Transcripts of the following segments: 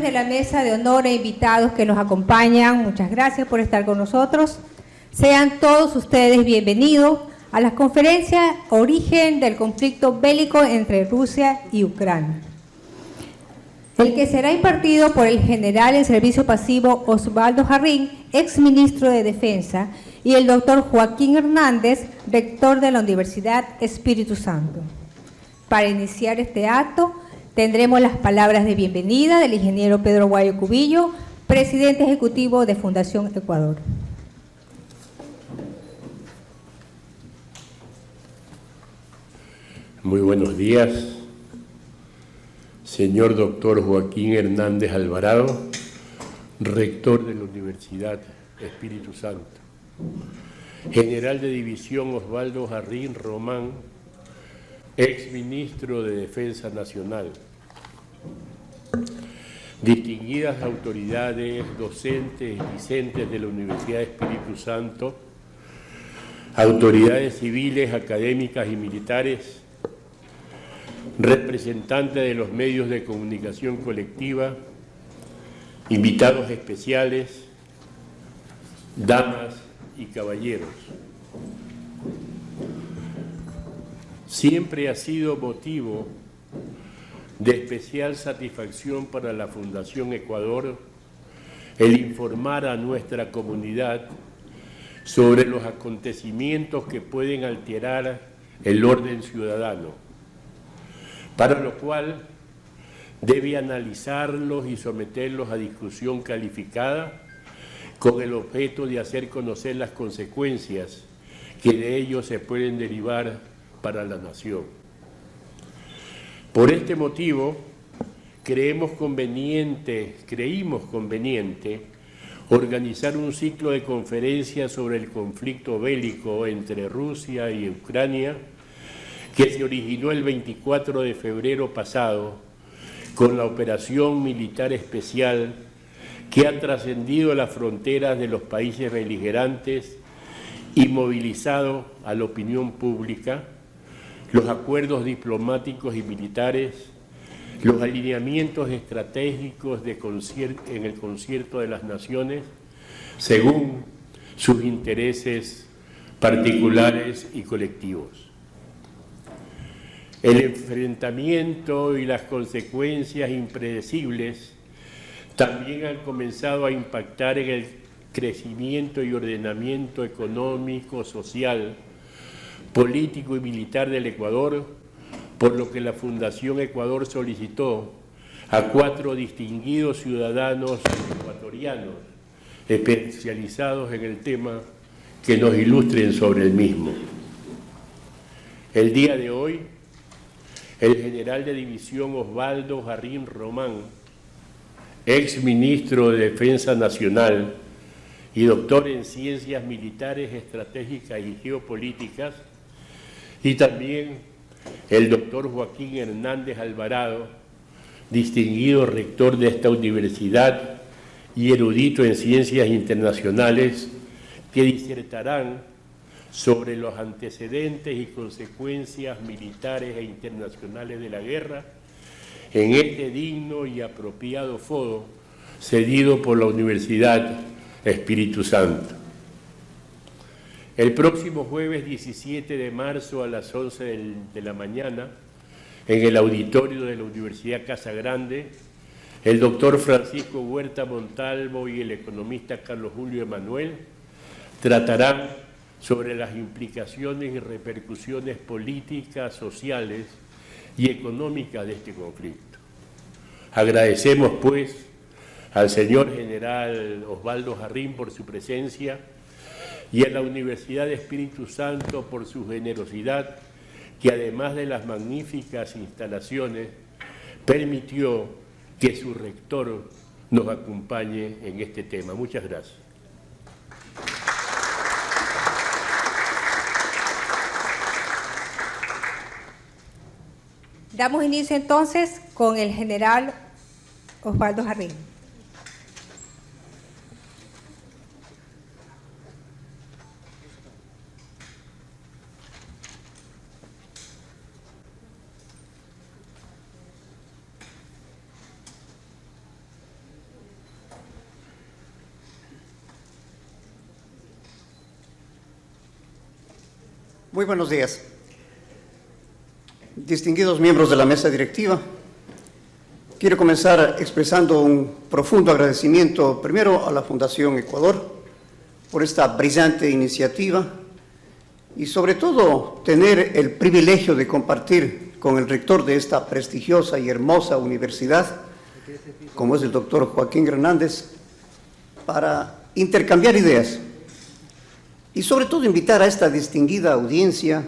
miembros de la mesa de honor e invitados que nos acompañan, muchas gracias por estar con nosotros. Sean todos ustedes bienvenidos a la conferencia Origen del conflicto bélico entre Rusia y Ucrania, el que será impartido por el general en servicio pasivo Osvaldo Jarrín, exministro de Defensa, y el doctor Joaquín Hernández, rector de la Universidad Espíritu Santo. Para iniciar este acto, tendremos las palabras de bienvenida del ingeniero Pedro Guayo Cubillo, presidente ejecutivo de Fundación Ecuador. Muy buenos días, señor doctor Joaquín Hernández Alvarado, rector de la Universidad Espíritu Santo, general de división Osvaldo Jarrín Román, exministro de Defensa Nacional, distinguidas autoridades, docentes y discentes de la Universidad Espíritu Santo, autoridades civiles, académicas y militares, representantes de los medios de comunicación colectiva, invitados especiales, damas y caballeros. Siempre ha sido motivo de especial satisfacción para la Fundación Ecuador el informar a nuestra comunidad sobre los acontecimientos que pueden alterar el orden ciudadano, para lo cual debe analizarlos y someterlos a discusión calificada con el objeto de hacer conocer las consecuencias que de ellos se pueden derivar para la nación. Por este motivo, creímos conveniente organizar un ciclo de conferencias sobre el conflicto bélico entre Rusia y Ucrania, que se originó el 24 de febrero pasado con la operación militar especial que ha trascendido las fronteras de los países beligerantes y movilizado a la opinión pública, los acuerdos diplomáticos y militares, los alineamientos estratégicos en el concierto de las naciones, según sus intereses particulares y colectivos. El enfrentamiento y las consecuencias impredecibles también han comenzado a impactar en el crecimiento y ordenamiento económico, social, político y militar del Ecuador, por lo que la Fundación Ecuador solicitó a 4 distinguidos ciudadanos ecuatorianos especializados en el tema que nos ilustren sobre el mismo. El día de hoy, el general de división Osvaldo Jarrín Román, exministro de Defensa Nacional y doctor en Ciencias Militares, Estratégicas y Geopolíticas, y también el doctor Joaquín Hernández Alvarado, distinguido rector de esta universidad y erudito en Ciencias Internacionales, que disertarán sobre los antecedentes y consecuencias militares e internacionales de la guerra en este digno y apropiado foro cedido por la Universidad Espíritu Santo. El próximo jueves 17 de marzo a las 11 de la mañana, en el auditorio de la Universidad Casa Grande, el doctor Francisco Huerta Montalvo y el economista Carlos Julio Emanuel tratarán sobre las implicaciones y repercusiones políticas, sociales y económicas de este conflicto. Agradecemos, pues, al señor general Osvaldo Jarrín por su presencia y a la Universidad de Espíritu Santo por su generosidad, que además de las magníficas instalaciones, permitió que su rector nos acompañe en este tema. Muchas gracias. Damos inicio entonces con el general Osvaldo Jarrín. Muy buenos días. Distinguidos miembros de la mesa directiva, quiero comenzar expresando un profundo agradecimiento primero a la Fundación Ecuador por esta brillante iniciativa y sobre todo tener el privilegio de compartir con el rector de esta prestigiosa y hermosa universidad, como es el doctor Joaquín Hernández, para intercambiar ideas y sobre todo invitar a esta distinguida audiencia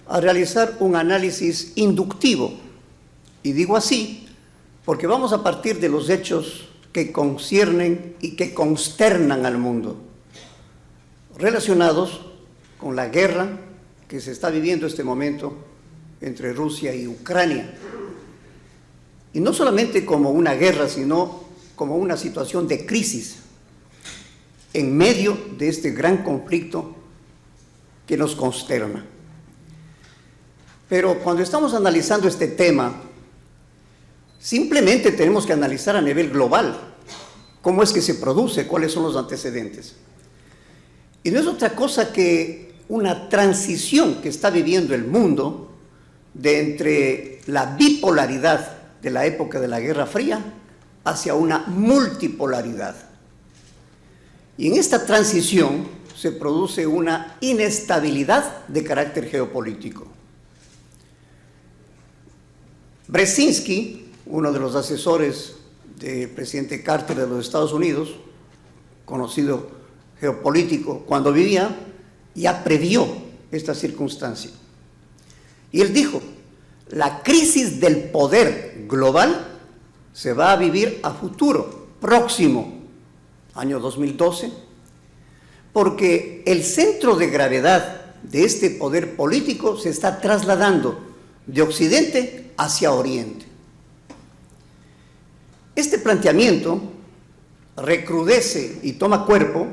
a realizar un análisis inductivo. Y digo así porque vamos a partir de los hechos que conciernen y que consternan al mundo, relacionados con la guerra que se está viviendo en este momento entre Rusia y Ucrania. Y no solamente como una guerra, sino como una situación de crisis en medio de este gran conflicto que nos consterna. Pero cuando estamos analizando este tema, simplemente tenemos que analizar a nivel global cómo es que se produce, cuáles son los antecedentes. Y no es otra cosa que una transición que está viviendo el mundo de entre la bipolaridad de la época de la Guerra Fría hacia una multipolaridad. Y en esta transición se produce una inestabilidad de carácter geopolítico. Brzezinski, uno de los asesores del presidente Carter de los Estados Unidos, conocido geopolítico, cuando vivía, ya previó esta circunstancia. Y él dijo, la crisis del poder global se va a vivir a futuro, próximo, año 2012, porque el centro de gravedad de este poder político se está trasladando de Occidente hacia Oriente. Este planteamiento recrudece y toma cuerpo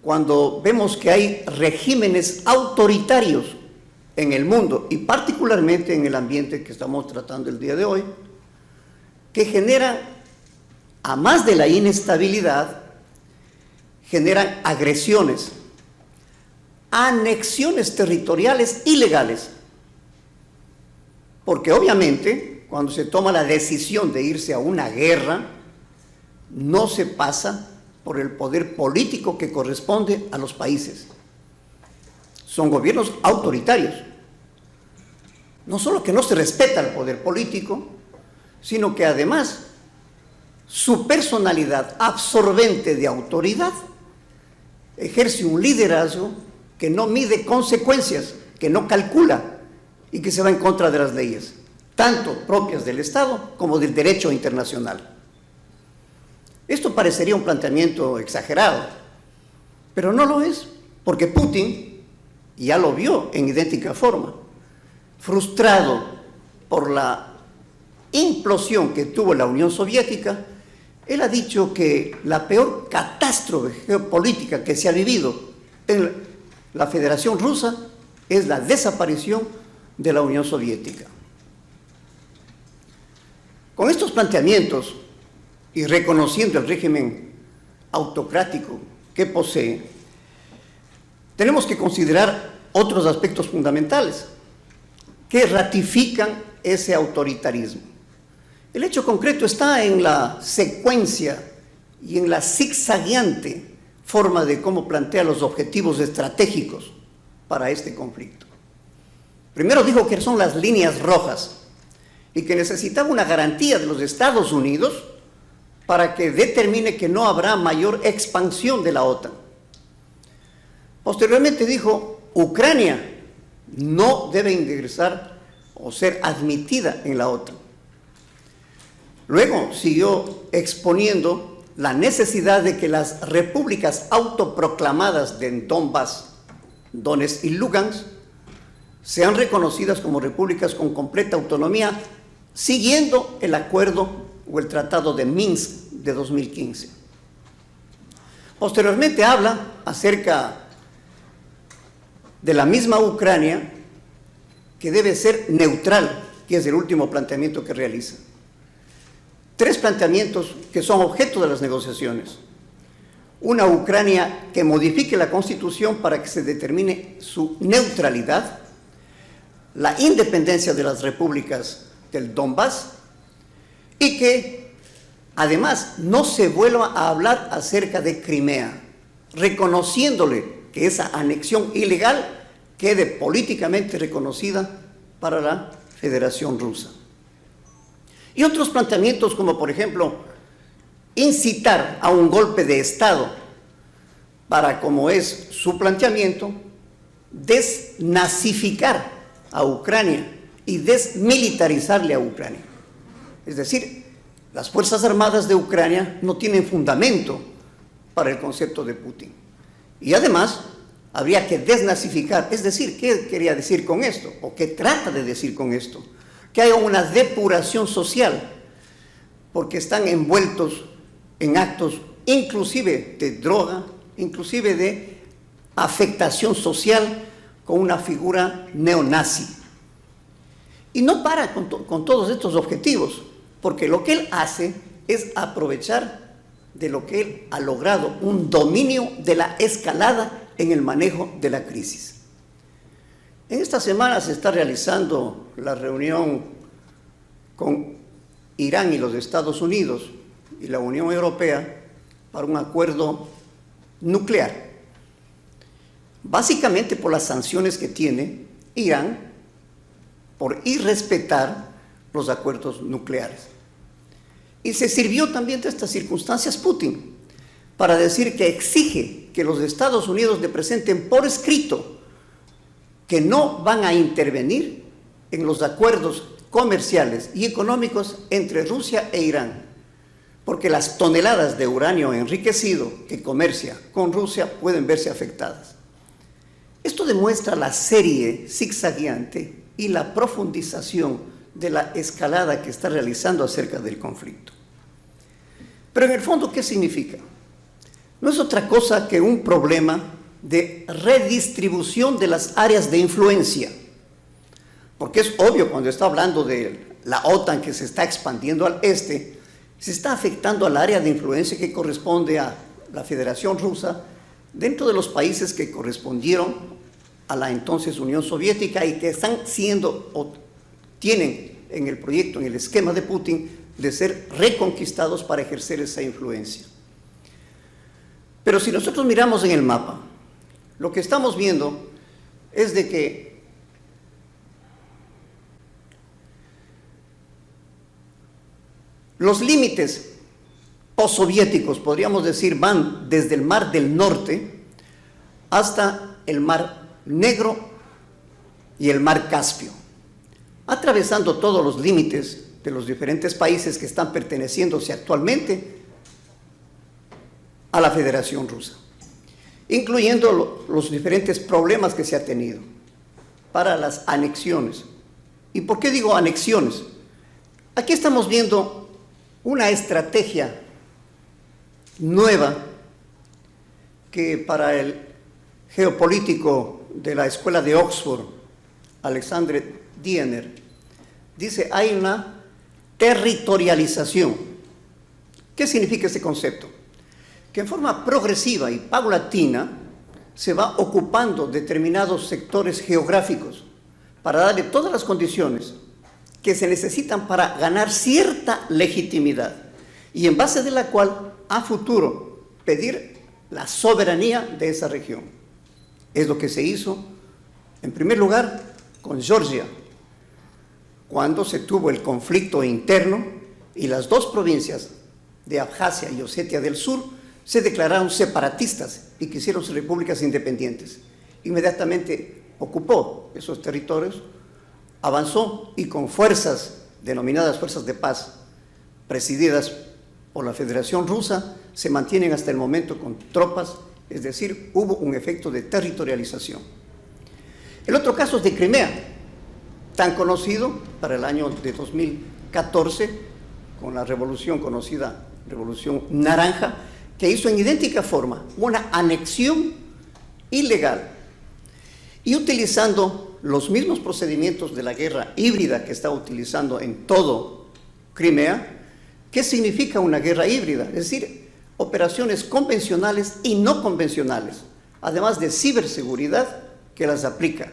cuando vemos que hay regímenes autoritarios en el mundo y particularmente en el ambiente que estamos tratando el día de hoy, que generan, a más de la inestabilidad, generan agresiones, anexiones territoriales ilegales. Porque obviamente, cuando se toma la decisión de irse a una guerra, no se pasa por el poder político que corresponde a los países. Son gobiernos autoritarios. No solo que no se respeta el poder político, sino que además su personalidad absorbente de autoridad ejerce un liderazgo que no mide consecuencias, que no calcula y que se va en contra de las leyes, tanto propias del Estado como del derecho internacional. Esto parecería un planteamiento exagerado, pero no lo es, porque Putin ya lo vio en idéntica forma. Frustrado por la implosión que tuvo la Unión Soviética, él ha dicho que la peor catástrofe geopolítica que se ha vivido en la Federación Rusa es la desaparición de la Unión Soviética. Con estos planteamientos y reconociendo el régimen autocrático que posee, tenemos que considerar otros aspectos fundamentales que ratifican ese autoritarismo. El hecho concreto está en la secuencia y en la zigzagueante forma de cómo plantea los objetivos estratégicos para este conflicto. Primero dijo que son las líneas rojas y que necesitaba una garantía de los Estados Unidos para que determine que no habrá mayor expansión de la OTAN. Posteriormente dijo, Ucrania no debe ingresar o ser admitida en la OTAN. Luego siguió exponiendo la necesidad de que las repúblicas autoproclamadas de Donbass, Donetsk y Lugansk sean reconocidas como repúblicas con completa autonomía, siguiendo el acuerdo o el tratado de Minsk de 2015. Posteriormente habla acerca de la misma Ucrania que debe ser neutral, que es el último planteamiento que realiza. Tres planteamientos que son objeto de las negociaciones. una Ucrania que modifique la Constitución para que se determine su neutralidad, la independencia de las repúblicas del Donbass y que además no se vuelva a hablar acerca de Crimea, reconociéndole que esa anexión ilegal quede políticamente reconocida para la Federación Rusa. Y otros planteamientos como, por ejemplo, incitar a un golpe de Estado para, como es su planteamiento, desnazificar a Ucrania y desmilitarizarle a Ucrania. Es decir, las Fuerzas Armadas de Ucrania no tienen fundamento para el concepto de Putin. Y además, habría que desnazificar. Es decir, ¿qué quería decir con esto? ¿O qué trata de decir con esto? Que haya una depuración social, porque están envueltos en actos inclusive de droga, inclusive de afectación social con una figura neonazi. Y no para con todos estos objetivos, porque lo que él hace es aprovechar de lo que él ha logrado, un dominio de la escalada en el manejo de la crisis. En esta semana se está realizando la reunión con Irán y los Estados Unidos y la Unión Europea para un acuerdo nuclear, básicamente por las sanciones que tiene Irán por irrespetar los acuerdos nucleares. Y se sirvió también de estas circunstancias Putin para decir que exige que los Estados Unidos le presenten por escrito que no van a intervenir en los acuerdos comerciales y económicos entre Rusia e Irán, porque las toneladas de uranio enriquecido que comercia con Rusia pueden verse afectadas. Esto demuestra la serie zigzagueante y la profundización de la escalada que está realizando acerca del conflicto. Pero en el fondo, ¿qué significa? No es otra cosa que un problema de redistribución de las áreas de influencia, porque es obvio cuando está hablando de la OTAN que se está expandiendo al este, se está afectando al área de influencia que corresponde a la Federación Rusa dentro de los países que correspondieron a la entonces Unión Soviética y que están siendo o tienen en el proyecto, en el esquema de Putin, de ser reconquistados para ejercer esa influencia. Pero si nosotros miramos en el mapa, lo que estamos viendo es de que los límites postsoviéticos, podríamos decir, van desde el Mar del Norte hasta el Mar Negro y el Mar Caspio, atravesando todos los límites de los diferentes países que están perteneciéndose actualmente a la Federación Rusa, incluyendo los diferentes problemas que se ha tenido para las anexiones. ¿Y por qué digo anexiones? Aquí estamos viendo una estrategia nueva que para el geopolítico de la Escuela de Oxford, Alexander Diener, dice hay una territorialización. ¿Qué significa ese concepto? Que en forma progresiva y paulatina se va ocupando determinados sectores geográficos para darle todas las condiciones que se necesitan para ganar cierta legitimidad y en base de la cual a futuro pedir la soberanía de esa región. Es lo que se hizo en primer lugar con Georgia, cuando se tuvo el conflicto interno y las dos provincias de Abjasia y Osetia del Sur se declararon separatistas y quisieron ser repúblicas independientes. Inmediatamente ocupó esos territorios, avanzó y con fuerzas denominadas fuerzas de paz, presididas por la Federación Rusa, se mantienen hasta el momento con tropas, es decir, hubo un efecto de territorialización. El otro caso es de Crimea, tan conocido para el año de 2014, con la revolución conocida, Revolución Naranja, que hizo en idéntica forma una anexión ilegal y utilizando los mismos procedimientos de la guerra híbrida que está utilizando en todo Crimea. ¿Qué significa una guerra híbrida? Es decir, operaciones convencionales y no convencionales, además de ciberseguridad que las aplica,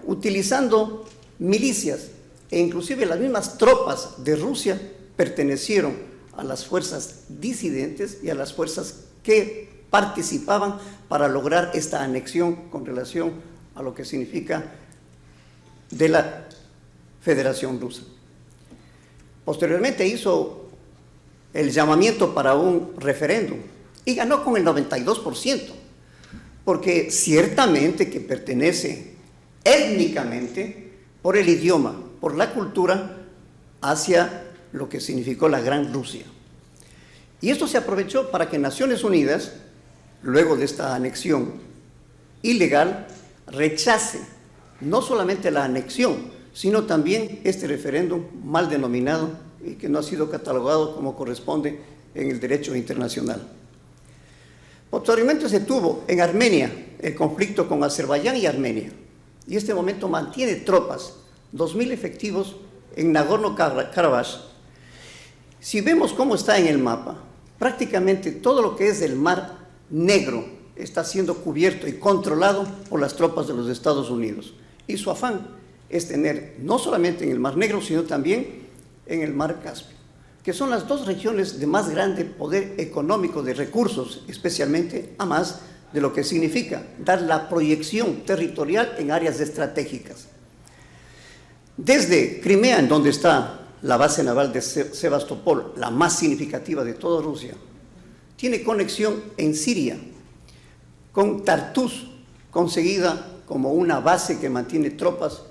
utilizando milicias e inclusive las mismas tropas de Rusia pertenecieron a las fuerzas disidentes y a las fuerzas que participaban para lograr esta anexión con relación a lo que significa de la Federación Rusa. Posteriormente hizo el llamamiento para un referéndum y ganó con el 92%, porque ciertamente que pertenece étnicamente por el idioma, por la cultura, hacia lo que significó la Gran Rusia. Y esto se aprovechó para que Naciones Unidas, luego de esta anexión ilegal, rechace no solamente la anexión, sino también este referéndum mal denominado y que no ha sido catalogado como corresponde en el derecho internacional. Posteriormente se tuvo en Armenia el conflicto con Azerbaiyán y Armenia, y este momento mantiene tropas, 2.000 efectivos en Nagorno-Karabaj. Si vemos cómo está en el mapa, prácticamente todo lo que es el Mar Negro está siendo cubierto y controlado por las tropas de los Estados Unidos. Y su afán es tener no solamente en el Mar Negro, sino también en el Mar Caspio, que son las dos regiones de más grande poder económico de recursos, especialmente a más de lo que significa dar la proyección territorial en áreas estratégicas. Desde Crimea, en donde está la base naval de Sebastopol, la más significativa de toda Rusia, tiene conexión en Siria, con Tartus, conseguida como una base que mantiene tropas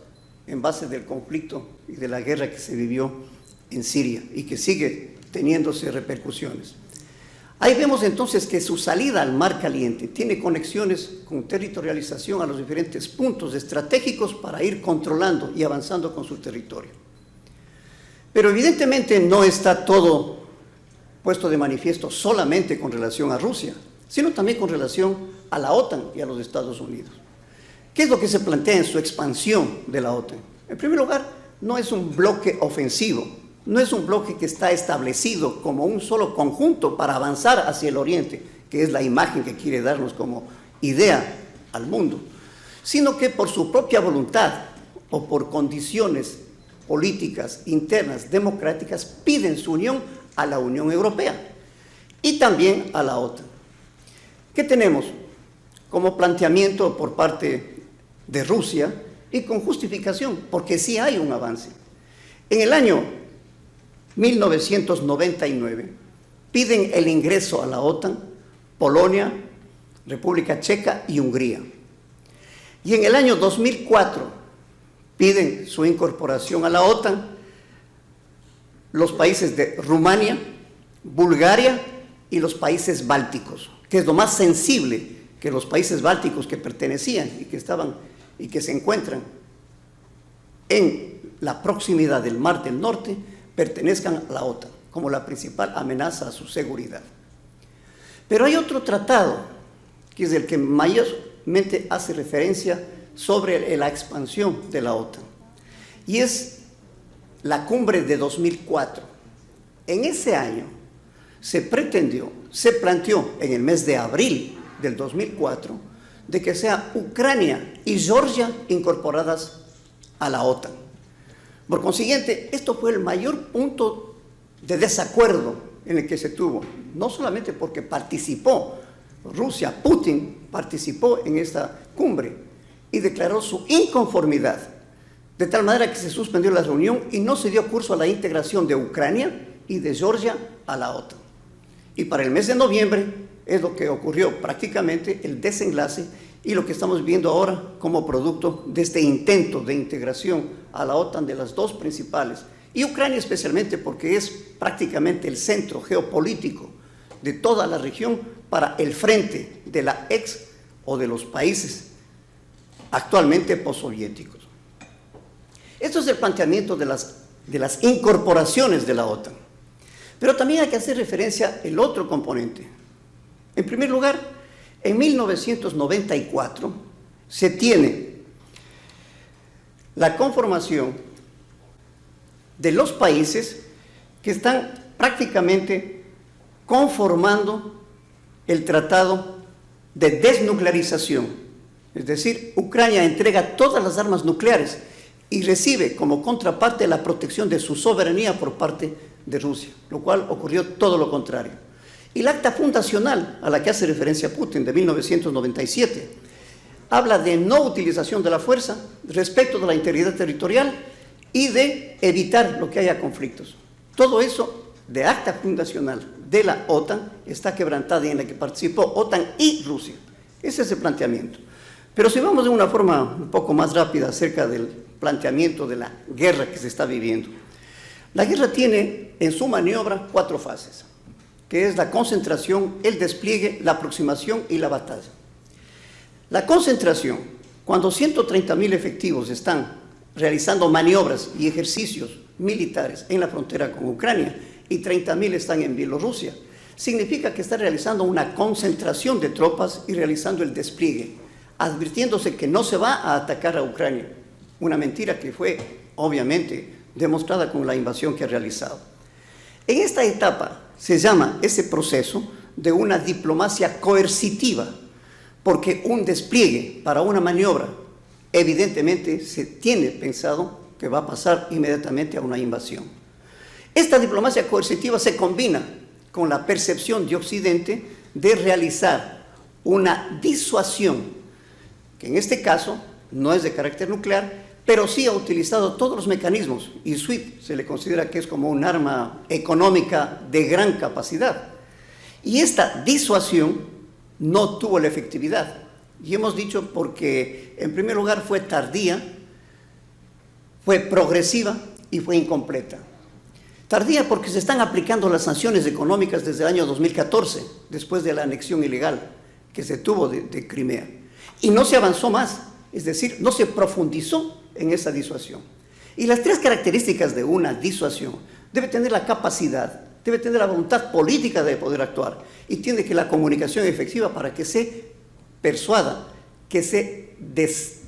en base del conflicto y de la guerra que se vivió en Siria y que sigue teniéndose repercusiones. Ahí vemos entonces que su salida al Mar Caliente tiene conexiones con territorialización a los diferentes puntos estratégicos para ir controlando y avanzando con su territorio. Pero evidentemente no está todo puesto de manifiesto solamente con relación a Rusia, sino también con relación a la OTAN y a los Estados Unidos. ¿Qué es lo que se plantea en su expansión de la OTAN? En primer lugar, no es un bloque ofensivo, no es un bloque que está establecido como un solo conjunto para avanzar hacia el oriente, que es la imagen que quiere darnos como idea al mundo, sino que por su propia voluntad o por condiciones políticas internas democráticas piden su unión a la Unión Europea y también a la OTAN. ¿Qué tenemos como planteamiento por parte de Rusia y con justificación? Porque sí hay un avance. En el año 1999 piden el ingreso a la OTAN Polonia, República Checa y Hungría. Y en el año 2004 piden su incorporación a la OTAN los países de Rumania, Bulgaria y los países bálticos, que es lo más sensible, que los países bálticos que pertenecían y que estaban y que se encuentran en la proximidad del Mar del Norte pertenezcan a la OTAN como la principal amenaza a su seguridad. Pero hay otro tratado que es el que mayormente hace referencia sobre la expansión de la OTAN, y es la cumbre de 2004. En ese año se planteó en el mes de abril del 2004 de que sea Ucrania y Georgia incorporadas a la OTAN. Por consiguiente, esto fue el mayor punto de desacuerdo en el que se tuvo, no solamente porque participó Rusia, Putin participó en esta cumbre y declaró su inconformidad, de tal manera que se suspendió la reunión y no se dio curso a la integración de Ucrania y de Georgia a la OTAN. Y para el mes de noviembre es lo que ocurrió, prácticamente el desenlace y lo que estamos viendo ahora como producto de este intento de integración a la OTAN de las dos principales, y Ucrania especialmente porque es prácticamente el centro geopolítico de toda la región para el frente de la ex o de los países actualmente postsoviéticos. Esto es el planteamiento de las incorporaciones de la OTAN. Pero también hay que hacer referencia al otro componente. En primer lugar, en 1994 se tiene la conformación de los países que están prácticamente conformando el tratado de desnuclearización. Es decir, Ucrania entrega todas las armas nucleares y recibe como contraparte la protección de su soberanía por parte de Rusia, lo cual ocurrió todo lo contrario. Y el acta fundacional a la que hace referencia Putin de 1997 habla de no utilización de la fuerza, respeto de la integridad territorial y de evitar lo que haya conflictos. Todo eso de acta fundacional de la OTAN está quebrantada y en la que participó OTAN y Rusia. Ese es el planteamiento. Pero si vamos de una forma un poco más rápida acerca del planteamiento de la guerra que se está viviendo. La guerra tiene en su maniobra 4 fases, que es la concentración, el despliegue, la aproximación y la batalla. La concentración, cuando 130.000 efectivos están realizando maniobras y ejercicios militares en la frontera con Ucrania y 30.000 están en Bielorrusia, significa que está realizando una concentración de tropas y realizando el despliegue, advirtiéndose que no se va a atacar a Ucrania. Una mentira que fue, obviamente, demostrada con la invasión que ha realizado. En esta etapa se llama ese proceso de una diplomacia coercitiva, porque un despliegue para una maniobra, evidentemente, se tiene pensado que va a pasar inmediatamente a una invasión. Esta diplomacia coercitiva se combina con la percepción de Occidente de realizar una disuasión, que en este caso no es de carácter nuclear, pero sí ha utilizado todos los mecanismos, y SWIFT se le considera que es como un arma económica de gran capacidad. Y esta disuasión no tuvo la efectividad. Y hemos dicho porque, en primer lugar, fue tardía, fue progresiva y fue incompleta. Tardía porque se están aplicando las sanciones económicas desde el año 2014, después de la anexión ilegal que se tuvo de Crimea. Y no se avanzó más, es decir, no se profundizó en esa disuasión. Y las 3 características de una disuasión: debe tener la capacidad, debe tener la voluntad política de poder actuar y tiene que la comunicación efectiva para que se persuada, que se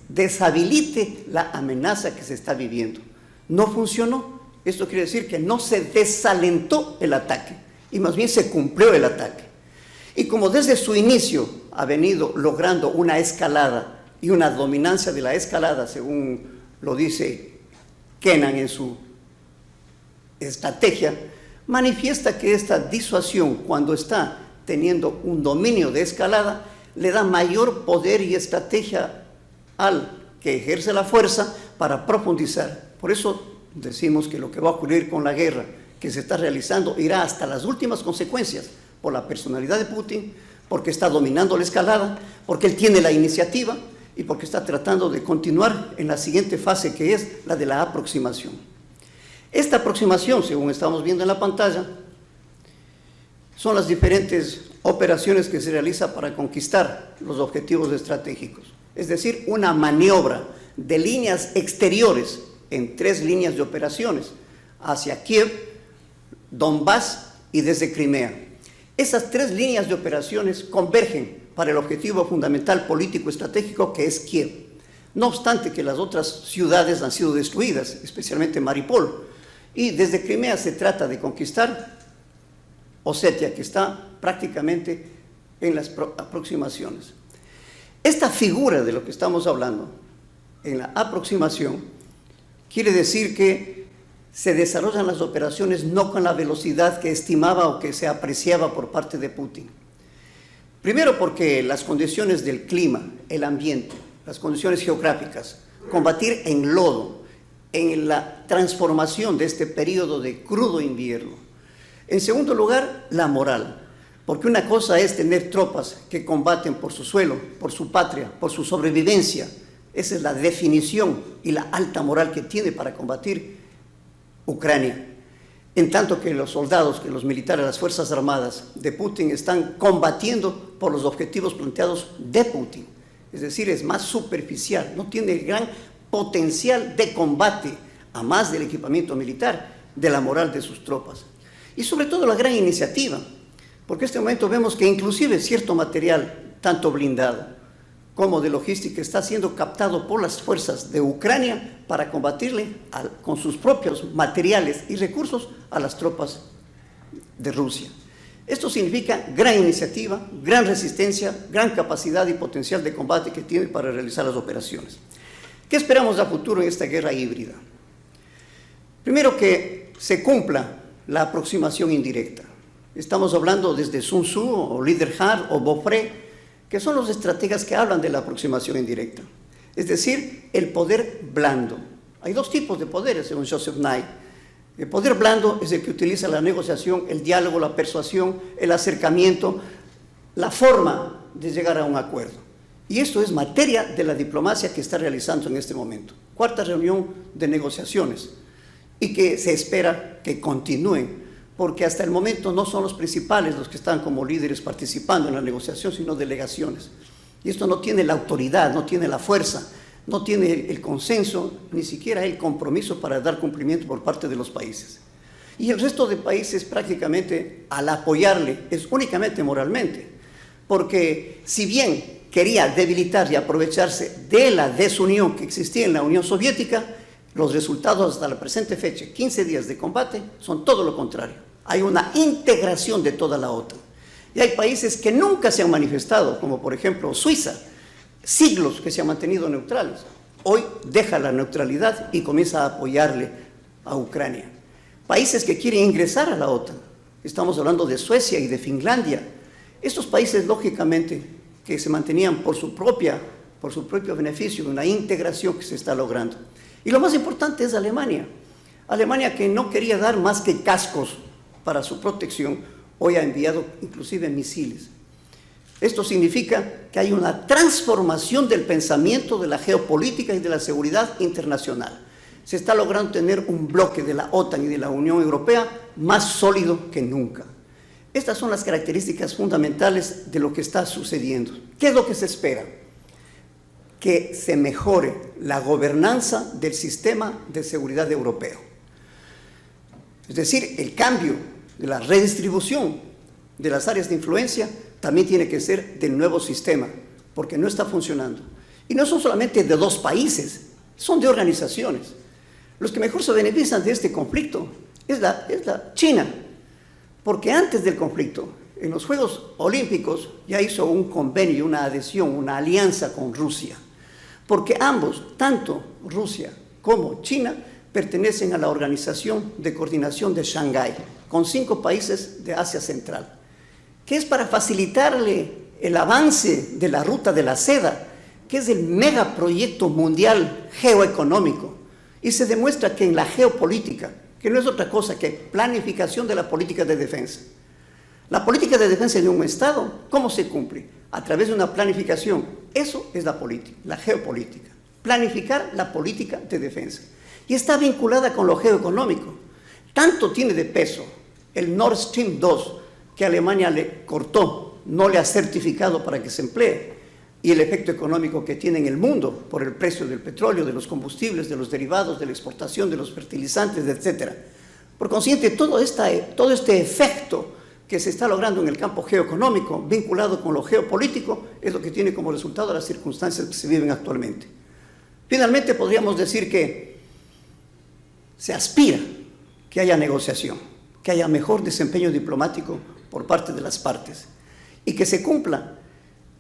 deshabilite la amenaza que se está viviendo. No funcionó. Esto quiere decir que no se desalentó el ataque y más bien se cumplió el ataque. Y como desde su inicio ha venido logrando una escalada y una dominancia de la escalada, según lo dice Kennan en su estrategia, manifiesta que esta disuasión, cuando está teniendo un dominio de escalada, le da mayor poder y estrategia al que ejerce la fuerza para profundizar. Por eso decimos que lo que va a ocurrir con la guerra que se está realizando irá hasta las últimas consecuencias, por la personalidad de Putin, porque está dominando la escalada, porque él tiene la iniciativa y porque está tratando de continuar en la siguiente fase, que es la de la aproximación. Esta aproximación, según estamos viendo en la pantalla, son las diferentes operaciones que se realizan para conquistar los objetivos estratégicos. Es decir, una maniobra de líneas exteriores en 3 líneas de operaciones, hacia Kiev, Donbass y desde Crimea. Esas 3 líneas de operaciones convergen para el objetivo fundamental político estratégico, que es Kiev. No obstante que las otras ciudades han sido destruidas, especialmente Mariupol, y desde Crimea se trata de conquistar Osetia, que está prácticamente en las aproximaciones. Esta figura de lo que estamos hablando en la aproximación quiere decir que se desarrollan las operaciones no con la velocidad que estimaba o que se apreciaba por parte de Putin. Primero porque las condiciones del clima, el ambiente, las condiciones geográficas, combatir en lodo, en la transformación de este periodo de crudo invierno. En segundo lugar, la moral, porque una cosa es tener tropas que combaten por su suelo, por su patria, por su sobrevivencia. Esa es la definición y la alta moral que tiene para combatir Ucrania. En tanto que los soldados, que los militares, las fuerzas armadas de Putin están combatiendo por los objetivos planteados de Putin. Es decir, es más superficial, no tiene el gran potencial de combate, a más del equipamiento militar, de la moral de sus tropas. Y sobre todo la gran iniciativa, porque en este momento vemos que inclusive cierto material, tanto blindado como de logística, está siendo captado por las fuerzas de Ucrania para combatirle con sus propios materiales y recursos a las tropas de Rusia. Esto significa gran iniciativa, gran resistencia, gran capacidad y potencial de combate que tiene para realizar las operaciones. ¿Qué esperamos a futuro en esta guerra híbrida? Primero, que se cumpla la aproximación indirecta. Estamos hablando desde Sun Tzu, o Liederhard, o Beaufret, que son los estrategas que hablan de la aproximación indirecta. Es decir, el poder blando. Hay dos tipos de poderes, según Joseph Nye. El poder blando es el que utiliza la negociación, el diálogo, la persuasión, el acercamiento, la forma de llegar a un acuerdo. Y esto es materia de la diplomacia que está realizando en este momento. Cuarta reunión de negociaciones, y que se espera que continúen, porque hasta el momento no son los principales los que están como líderes participando en la negociación, sino delegaciones. Y esto no tiene la autoridad, no tiene la fuerza, no tiene el consenso, ni siquiera el compromiso para dar cumplimiento por parte de los países. Y el resto de países prácticamente, al apoyarle, es únicamente moralmente, porque si bien quería debilitar y aprovecharse de la desunión que existía en la Unión Soviética, los resultados hasta la presente fecha, 15 días de combate, son todo lo contrario. Hay una integración de toda la OTAN. Y hay países que nunca se han manifestado, como por ejemplo Suiza, siglos que se han mantenido neutrales. Hoy deja la neutralidad y comienza a apoyarle a Ucrania. Países que quieren ingresar a la OTAN. Estamos hablando de Suecia y de Finlandia. Estos países, lógicamente, que se mantenían por su propio beneficio, una integración que se está logrando. Y lo más importante es Alemania. Alemania, que no quería dar más que cascos para su protección, hoy ha enviado inclusive misiles. Esto significa que hay una transformación del pensamiento de la geopolítica y de la seguridad internacional. Se está logrando tener un bloque de la OTAN y de la Unión Europea más sólido que nunca. Estas son las características fundamentales de lo que está sucediendo. ¿Qué es lo que se espera? Que se mejore la gobernanza del sistema de seguridad europeo. Es decir, el cambio de la redistribución de las áreas de influencia también tiene que ser del nuevo sistema, porque no está funcionando. Y no son solamente de dos países, son de organizaciones. Los que mejor se benefician de este conflicto es la China, porque antes del conflicto, en los Juegos Olímpicos, ya hizo un convenio, una adhesión, una alianza con Rusia, porque ambos, tanto Rusia como China, pertenecen a la Organización de Coordinación de Shanghái, con 5 países de Asia Central, que es para facilitarle el avance de la ruta de la seda, que es el megaproyecto mundial geoeconómico. Y se demuestra que en la geopolítica, que no es otra cosa que planificación de la política de defensa. La política de defensa de un Estado, ¿cómo se cumple? A través de una planificación. Eso es la política, la geopolítica. Planificar la política de defensa. Y está vinculada con lo geoeconómico. Tanto tiene de peso el Nord Stream 2, que Alemania le cortó, no le ha certificado para que se emplee, y el efecto económico que tiene en el mundo por el precio del petróleo, de los combustibles, de los derivados, de la exportación, de los fertilizantes, etc. Por consiguiente, todo este efecto que se está logrando en el campo geoeconómico, vinculado con lo geopolítico, es lo que tiene como resultado las circunstancias que se viven actualmente. Finalmente, podríamos decir que se aspira que haya negociación, que haya mejor desempeño diplomático por parte de las partes y que se cumpla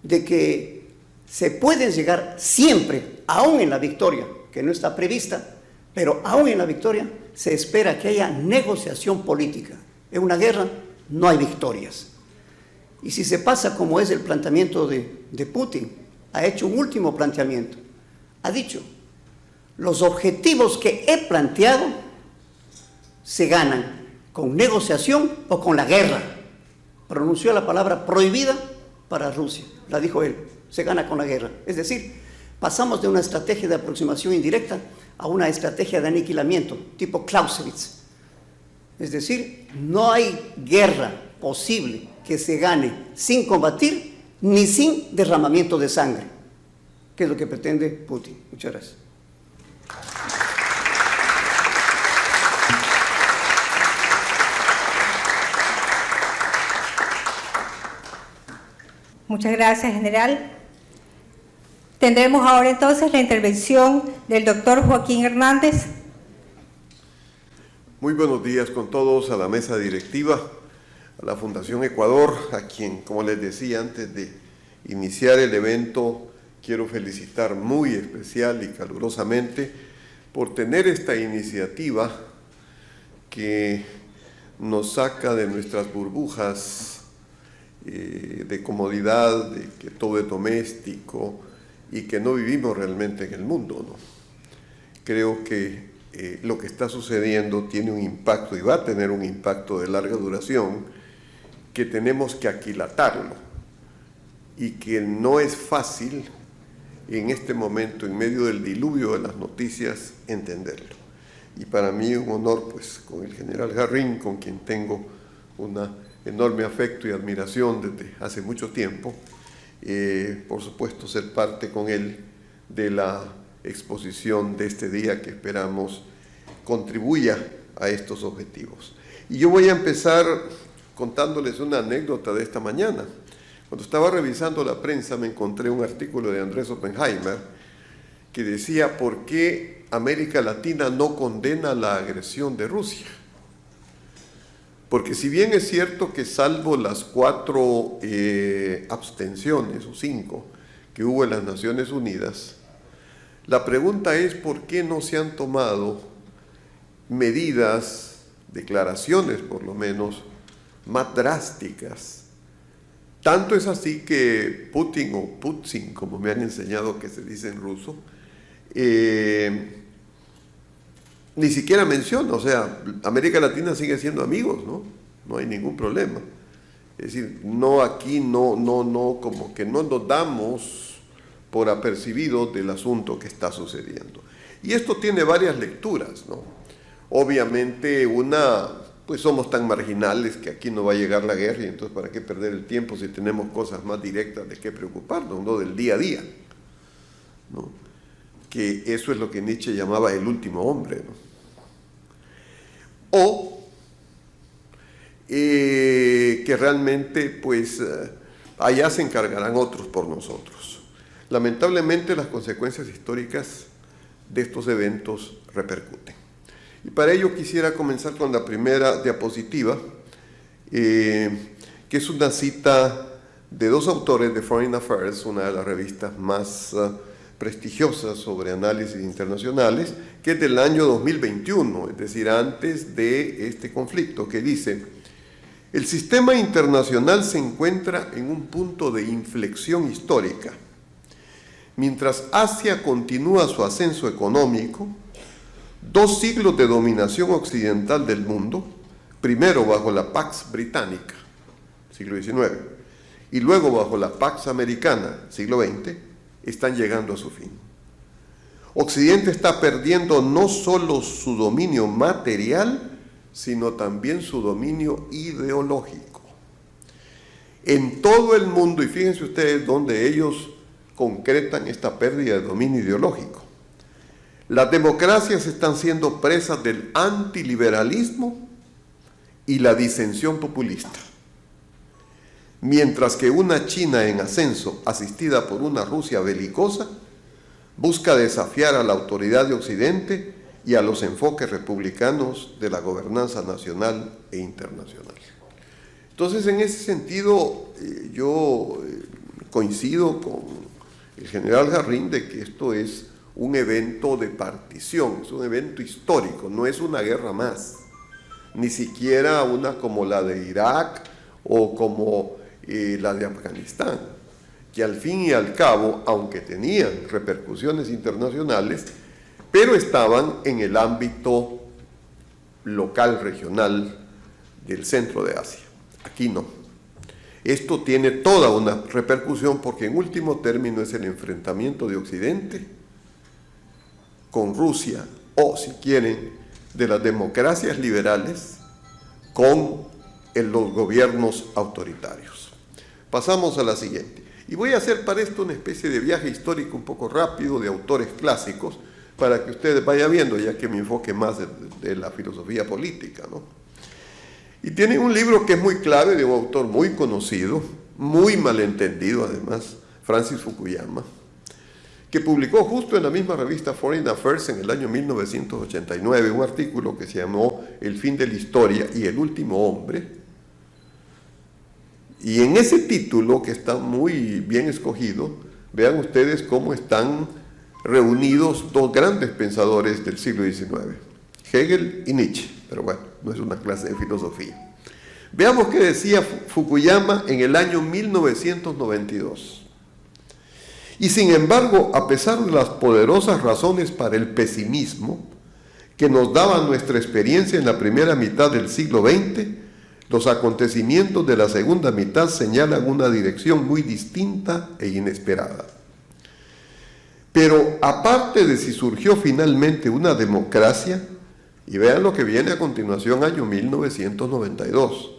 de que se puede llegar siempre, aún en la victoria, que no está prevista, pero aún en la victoria se espera que haya negociación política. En una guerra no hay victorias. Y si se pasa como es el planteamiento de Putin, ha hecho un último planteamiento. Ha dicho, los objetivos que he planteado se ganan con negociación o con la guerra. Pronunció la palabra prohibida para Rusia, la dijo él, se gana con la guerra. Es decir, pasamos de una estrategia de aproximación indirecta a una estrategia de aniquilamiento, tipo Clausewitz. Es decir, no hay guerra posible que se gane sin combatir ni sin derramamiento de sangre, que es lo que pretende Putin. Muchas gracias. Muchas gracias, general. Tendremos ahora entonces la intervención del doctor Joaquín Hernández. Muy buenos días con todos a la mesa directiva, a la Fundación Ecuador, a quien, como les decía antes de iniciar el evento, quiero felicitar muy especial y calurosamente por tener esta iniciativa que nos saca de nuestras burbujas de comodidad, de que todo es doméstico y que no vivimos realmente en el mundo, ¿no? Creo que lo que está sucediendo tiene un impacto y va a tener un impacto de larga duración que tenemos que aquilatarlo y que no es fácil en este momento, en medio del diluvio de las noticias, entenderlo. Y para mí un honor, pues, con el general Jarrín, con quien tengo un enorme afecto y admiración desde hace mucho tiempo, por supuesto ser parte con él de la exposición de este día que esperamos contribuya a estos objetivos. Y yo voy a empezar contándoles una anécdota de esta mañana. Cuando estaba revisando la prensa me encontré un artículo de Andrés Oppenheimer que decía ¿por qué América Latina no condena la agresión de Rusia? Porque si bien es cierto que salvo las 4 abstenciones o 5 que hubo en las Naciones Unidas, la pregunta es ¿por qué no se han tomado medidas, declaraciones por lo menos, más drásticas? Tanto es así que Putin o Putin, como me han enseñado que se dice en ruso, ni siquiera menciona, o sea, América Latina sigue siendo amigos, ¿no? No hay ningún problema. Es decir, no aquí, como que no nos damos por apercibidos del asunto que está sucediendo. Y esto tiene varias lecturas, ¿no? Obviamente pues somos tan marginales que aquí no va a llegar la guerra y entonces ¿para qué perder el tiempo si tenemos cosas más directas de qué preocuparnos, ¿no? Del día a día, ¿no? Que eso es lo que Nietzsche llamaba el último hombre, ¿no? O que realmente pues allá se encargarán otros por nosotros. Lamentablemente las consecuencias históricas de estos eventos repercuten. Y para ello quisiera comenzar con la primera diapositiva, que es una cita de 2 autores de Foreign Affairs, una de las revistas más prestigiosas sobre análisis internacionales, que es del año 2021, es decir, antes de este conflicto, que dice: el sistema internacional se encuentra en un punto de inflexión histórica. Mientras Asia continúa su ascenso económico, 2 siglos de dominación occidental del mundo, primero bajo la Pax Británica, siglo XIX, y luego bajo la Pax Americana, siglo XX, están llegando a su fin. Occidente está perdiendo no solo su dominio material, sino también su dominio ideológico. En todo el mundo, y fíjense ustedes donde ellos concretan esta pérdida de dominio ideológico. Las democracias están siendo presas del antiliberalismo y la disensión populista. Mientras que una China en ascenso, asistida por una Rusia belicosa, busca desafiar a la autoridad de Occidente y a los enfoques republicanos de la gobernanza nacional e internacional. Entonces, en ese sentido, yo coincido con el general Jarrín de que esto es un evento de partición, es un evento histórico, no es una guerra más, ni siquiera una como la de Irak o como la de Afganistán, que al fin y al cabo, aunque tenían repercusiones internacionales, pero estaban en el ámbito local, regional del centro de Asia. Aquí no. Esto tiene toda una repercusión porque en último término es el enfrentamiento de Occidente con Rusia, o si quieren, de las democracias liberales con los gobiernos autoritarios. Pasamos a la siguiente. Y voy a hacer para esto una especie de viaje histórico un poco rápido de autores clásicos para que ustedes vayan viendo, ya que me enfoque más de la filosofía política, ¿no? Y tienen un libro que es muy clave de un autor muy conocido, muy malentendido además, Francis Fukuyama, que publicó justo en la misma revista Foreign Affairs en el año 1989 un artículo que se llamó El fin de la historia y el último hombre, Y en ese título, que está muy bien escogido, vean ustedes cómo están reunidos dos grandes pensadores del siglo XIX, Hegel y Nietzsche, pero bueno, no es una clase de filosofía. Veamos qué decía Fukuyama en el año 1992. Y sin embargo, a pesar de las poderosas razones para el pesimismo que nos daba nuestra experiencia en la primera mitad del siglo XX, los acontecimientos de la segunda mitad señalan una dirección muy distinta e inesperada. Pero aparte de si surgió finalmente una democracia, y vean lo que viene a continuación, año 1992,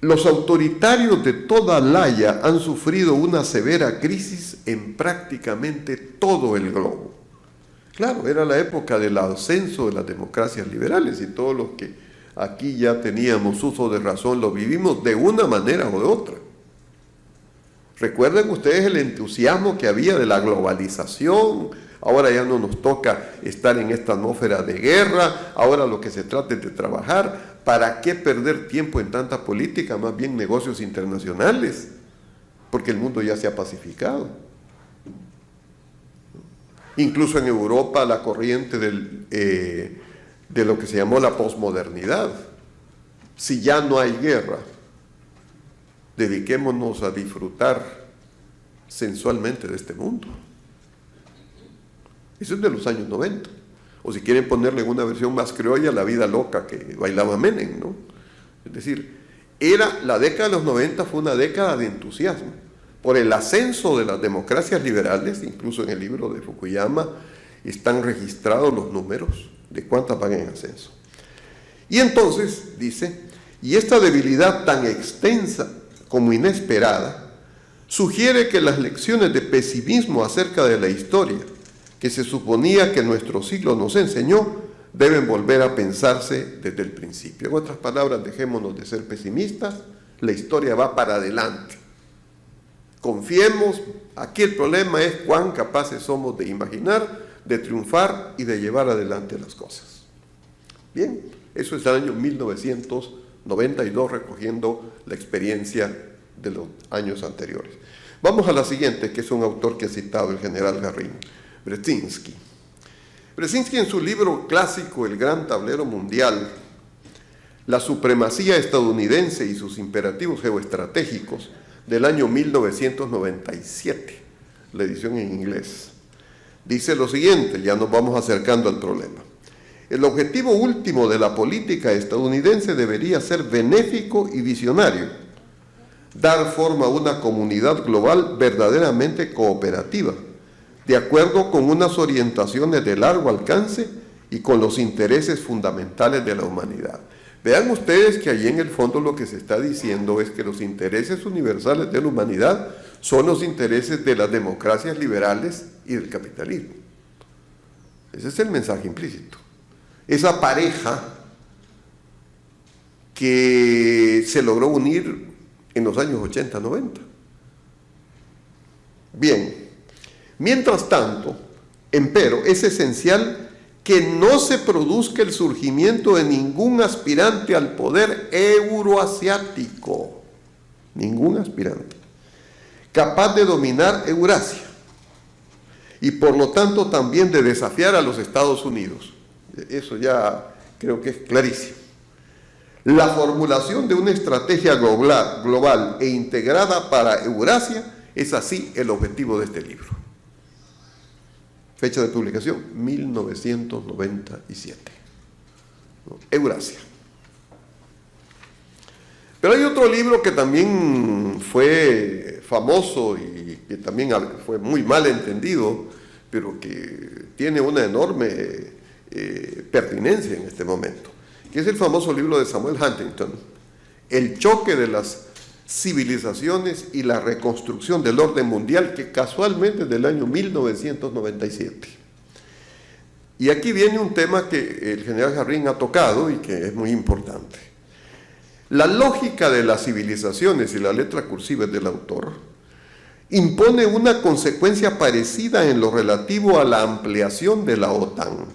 los autoritarios de toda la Haya han sufrido una severa crisis en prácticamente todo el globo. Claro, era la época del ascenso de las democracias liberales y todos los que aquí ya teníamos uso de razón lo vivimos de una manera o de otra. Recuerden ustedes el entusiasmo que había de la globalización. Ahora ya no nos toca estar en esta atmósfera de guerra, ahora lo que se trata es de trabajar. ¿Para qué perder tiempo en tanta política? Más bien negocios internacionales, porque el mundo ya se ha pacificado. Incluso en Europa la corriente de lo que se llamó la posmodernidad. Si ya no hay guerra, dediquémonos a disfrutar sensualmente de este mundo. Eso es de los años 90. O si quieren ponerle una versión más criolla, la vida loca que bailaba Menem, ¿no? Es decir, la década de los 90 fue una década de entusiasmo. Por el ascenso de las democracias liberales, incluso en el libro de Fukuyama, están registrados los números de cuántas van en ascenso. Y entonces, dice, y esta debilidad tan extensa como inesperada, sugiere que las lecciones de pesimismo acerca de la historia, que se suponía que nuestro siglo nos enseñó, deben volver a pensarse desde el principio. En otras palabras, dejémonos de ser pesimistas, la historia va para adelante. Confiemos, aquí el problema es cuán capaces somos de imaginar, de triunfar y de llevar adelante las cosas. Bien, eso es el año 1992, recogiendo la experiencia de los años anteriores. Vamos a la siguiente, que es un autor que ha citado el general Garrin, Brzezinski. Brzezinski, en su libro clásico El Gran Tablero Mundial, la supremacía estadounidense y sus imperativos geoestratégicos, del año 1997, la edición en inglés, dice lo siguiente, ya nos vamos acercando al problema. El objetivo último de la política estadounidense debería ser benéfico y visionario, dar forma a una comunidad global verdaderamente cooperativa, de acuerdo con unas orientaciones de largo alcance y con los intereses fundamentales de la humanidad. Vean ustedes que allí en el fondo lo que se está diciendo es que los intereses universales de la humanidad son los intereses de las democracias liberales y del capitalismo. Ese es el mensaje implícito. Esa pareja que se logró unir en los años 80-90. Bien. Mientras tanto, empero, es esencial que no se produzca el surgimiento de ningún aspirante al poder euroasiático, ningún aspirante, capaz de dominar Eurasia y por lo tanto también de desafiar a los Estados Unidos. Eso ya creo que es clarísimo. La formulación de una estrategia global e integrada para Eurasia es así el objetivo de este libro. Fecha de publicación, 1997. Eurasia. Pero hay otro libro que también fue famoso y que también fue muy mal entendido, pero que tiene una enorme pertinencia en este momento, que es el famoso libro de Samuel Huntington, El choque de las civilizaciones y la reconstrucción del orden mundial, que casualmente es del año 1997. Y aquí viene un tema que el general Garrin ha tocado y que es muy importante. La lógica de las civilizaciones, y la letra cursiva del autor, impone una consecuencia parecida en lo relativo a la ampliación de la OTAN.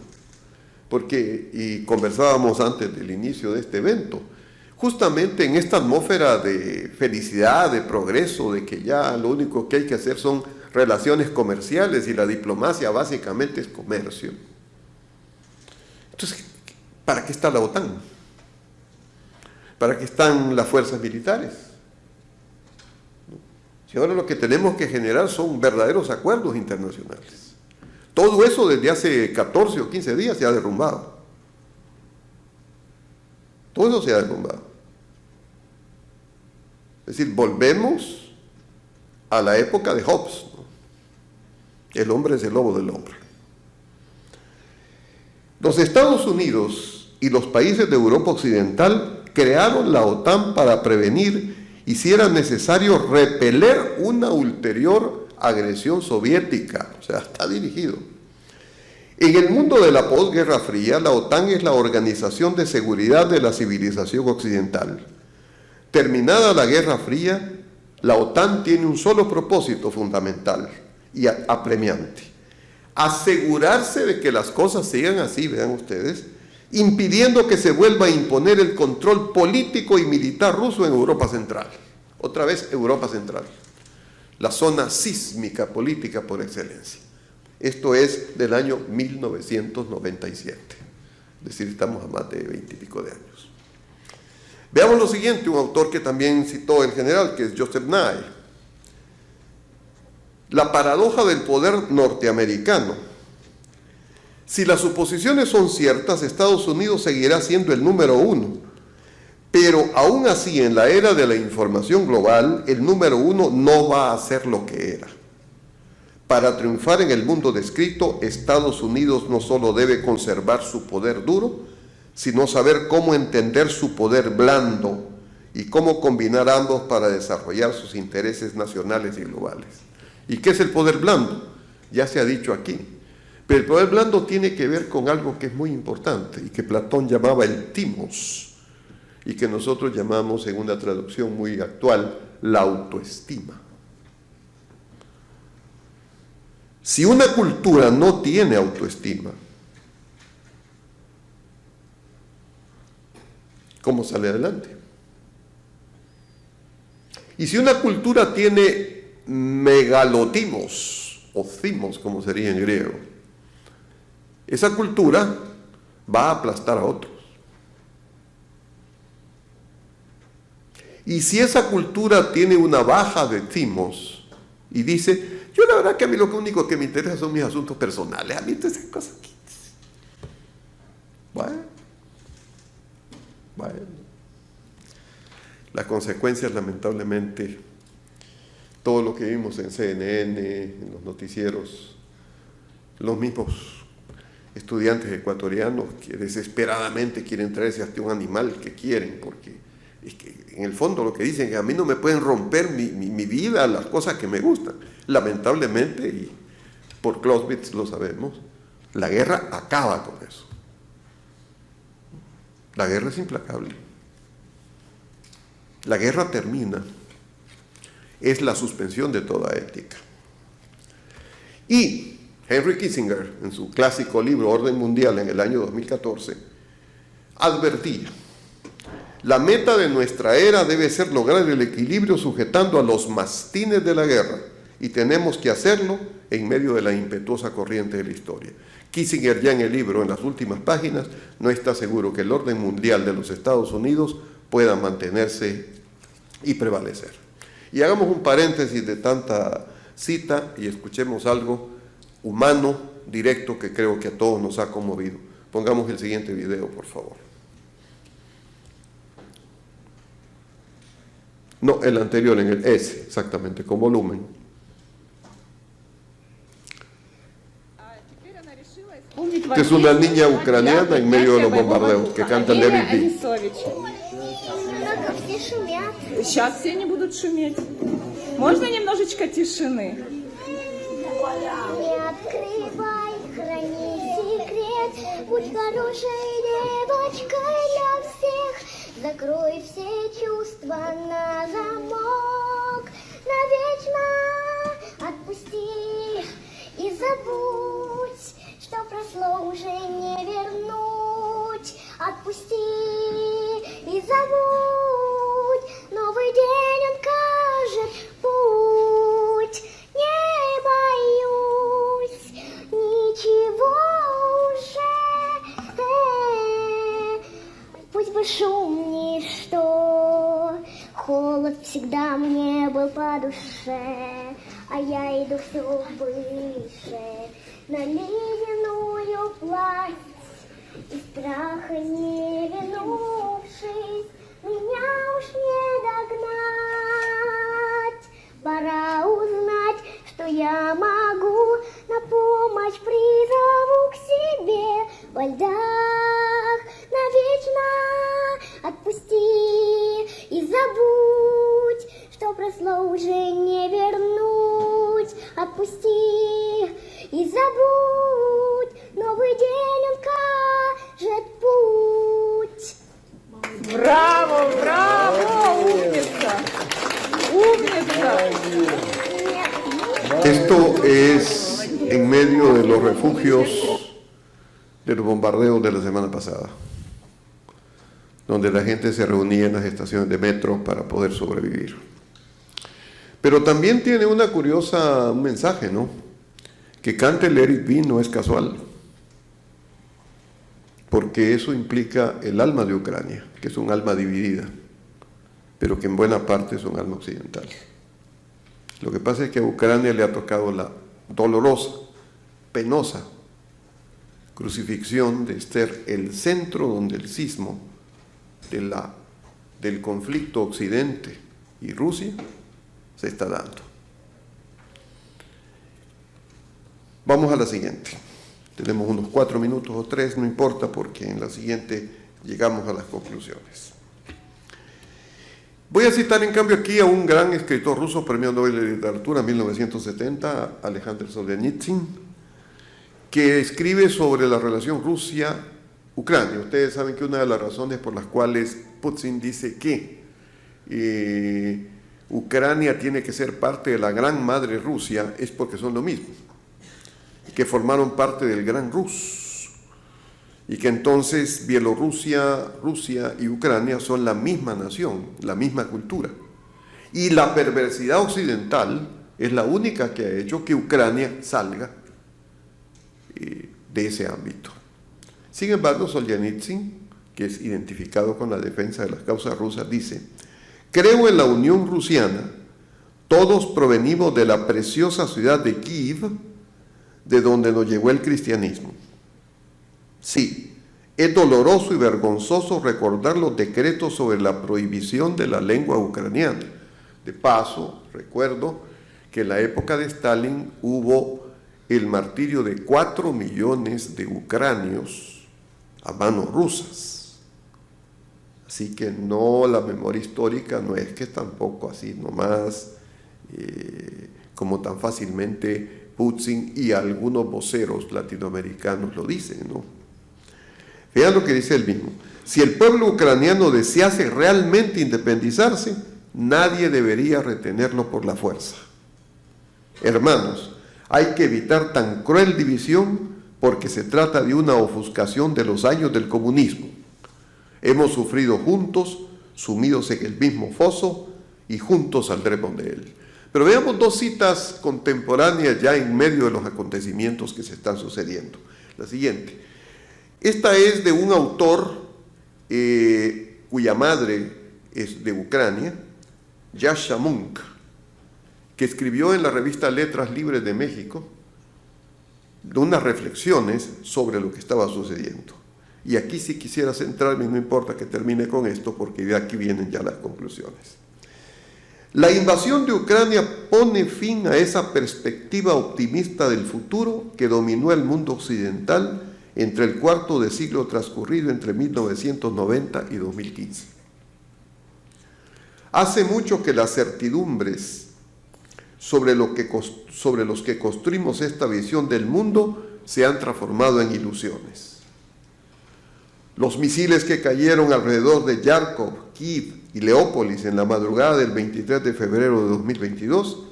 Porque, y conversábamos antes del inicio de este evento, justamente en esta atmósfera de felicidad, de progreso, de que ya lo único que hay que hacer son relaciones comerciales y la diplomacia básicamente es comercio. Entonces, ¿para qué está la OTAN? ¿Para qué están las fuerzas militares? Si ahora lo que tenemos que generar son verdaderos acuerdos internacionales. Todo eso desde hace 14 o 15 días se ha derrumbado. Todo eso se ha derrumbado. Es decir, volvemos a la época de Hobbes, ¿no? El hombre es el lobo del hombre. Los Estados Unidos y los países de Europa Occidental crearon la OTAN para prevenir y, si era necesario, repeler una ulterior agresión soviética. O sea, está dirigido. En el mundo de la posguerra fría, la OTAN es la organización de seguridad de la civilización occidental. Terminada la Guerra Fría, la OTAN tiene un solo propósito fundamental y apremiante: asegurarse de que las cosas sigan así, vean ustedes, impidiendo que se vuelva a imponer el control político y militar ruso en Europa Central. Otra vez Europa Central, la zona sísmica política por excelencia. Esto es del año 1997, es decir, estamos a más de 20 y pico de años. Veamos lo siguiente, un autor que también citó el general, que es Joseph Nye. La paradoja del poder norteamericano. Si las suposiciones son ciertas, Estados Unidos seguirá siendo el número uno, pero aún así, en la era de la información global, el número uno no va a ser lo que era. Para triunfar en el mundo descrito, Estados Unidos no solo debe conservar su poder duro, sino saber cómo entender su poder blando y cómo combinar ambos para desarrollar sus intereses nacionales y globales. ¿Y qué es el poder blando? Ya se ha dicho aquí. Pero el poder blando tiene que ver con algo que es muy importante y que Platón llamaba el timos y que nosotros llamamos, en una traducción muy actual, la autoestima. Si una cultura no tiene autoestima, ¿cómo sale adelante? Y si una cultura tiene megalotimos, o cimos, como sería en griego, esa cultura va a aplastar a otros. Y si esa cultura tiene una baja de cimos y dice, yo la verdad que a mí lo único que me interesa son mis asuntos personales, a mí todas esas cosas aquí. Bueno, las consecuencias, lamentablemente, todo lo que vimos en CNN, en los noticieros, los mismos estudiantes ecuatorianos que desesperadamente quieren traerse hasta un animal que quieren, porque es que en el fondo lo que dicen es que a mí no me pueden romper mi vida, las cosas que me gustan. Lamentablemente, y por Clausewitz lo sabemos, la guerra acaba con eso. La guerra es implacable. La guerra termina. Es la suspensión de toda ética. Y Henry Kissinger, en su clásico libro Orden Mundial en el año 2014, advertía: la meta de nuestra era debe ser lograr el equilibrio sujetando a los mastines de la guerra, y tenemos que hacerlo en medio de la impetuosa corriente de la historia. Kissinger, ya en el libro, en las últimas páginas, no está seguro que el orden mundial de los Estados Unidos pueda mantenerse y prevalecer. Y hagamos un paréntesis de tanta cita y escuchemos algo humano, directo, que creo que a todos nos ha conmovido. Pongamos el siguiente video, por favor. No, el anterior, en el S, exactamente, con volumen. Que es una niña ucraniana en medio de los bombardeos, que canta Let It Be. Сейчас все не будут шуметь. Можно немножечко тишины? Не открывай, храни секрет, будь хорошей девочкой для всех. Закрой все чувства на замок, навечно отпусти и забудь, что прошло уже не вернуть. Отпусти и забудь. ни шум, ничто. Холод всегда мне был по душе, а я иду все выше на ледяную власть. И страха не вернувшись, меня уж не догнать. Пора узнать, что я могу, на помощь призову к себе. Во льдах навечно отпусти и забудь, что прошло уже не вернуть. Отпусти и забудь, новый день он кажет путь. Браво, браво, умница! Умница! Esto es en medio de los refugios de los bombardeos de la semana pasada, donde la gente se reunía en las estaciones de metro para poder sobrevivir. Pero también tiene un mensaje, ¿no? Que cante Let It Be no es casual, porque eso implica el alma de Ucrania, que es un alma dividida, pero que en buena parte es un alma occidental. Lo que pasa es que a Ucrania le ha tocado la dolorosa, penosa crucifixión de ser el centro donde el sismo del conflicto Occidente y Rusia se está dando. Vamos a la siguiente. Tenemos unos 4 minutos o 3, no importa, porque en la siguiente llegamos a las conclusiones. Voy a citar en cambio aquí a un gran escritor ruso, premio Nobel de Literatura en 1970, Alejandro Solzhenitsyn, que escribe sobre la relación Rusia-Ucrania. Ustedes saben que una de las razones por las cuales Putin dice que Ucrania tiene que ser parte de la gran madre Rusia es porque son lo mismo, que formaron parte del gran Rus, y que entonces Bielorrusia, Rusia y Ucrania son la misma nación, la misma cultura. Y la perversidad occidental es la única que ha hecho que Ucrania salga de ese ámbito. Sin embargo, Solzhenitsyn, que es identificado con la defensa de las causas rusas, dice: creo en la unión rusiana, todos provenimos de la preciosa ciudad de Kiev, de donde nos llegó el cristianismo. Sí, es doloroso y vergonzoso recordar los decretos sobre la prohibición de la lengua ucraniana. De paso, recuerdo que en la época de Stalin hubo el martirio de 4 millones de ucranios a manos rusas. Así que no, la memoria histórica no es que tampoco así nomás, como tan fácilmente Putin y algunos voceros latinoamericanos lo dicen, ¿no? Vean lo que dice él mismo: si el pueblo ucraniano desease realmente independizarse, nadie debería retenerlo por la fuerza. Hermanos, hay que evitar tan cruel división porque se trata de una ofuscación de los años del comunismo. Hemos sufrido juntos, sumidos en el mismo foso, y juntos saldremos de él. Pero veamos 2 citas contemporáneas ya en medio de los acontecimientos que se están sucediendo. La siguiente. Esta es de un autor cuya madre es de Ucrania, Yasha Munk, que escribió en la revista Letras Libres de México unas reflexiones sobre lo que estaba sucediendo. Y aquí sí quisiera centrarme, no importa que termine con esto, porque de aquí vienen ya las conclusiones. La invasión de Ucrania pone fin a esa perspectiva optimista del futuro que dominó el mundo occidental entre el cuarto de siglo transcurrido entre 1990 y 2015. Hace mucho que las certidumbres sobre los que construimos esta visión del mundo se han transformado en ilusiones. Los misiles que cayeron alrededor de Kharkov, Kiev y Leópolis en la madrugada del 23 de febrero de 2022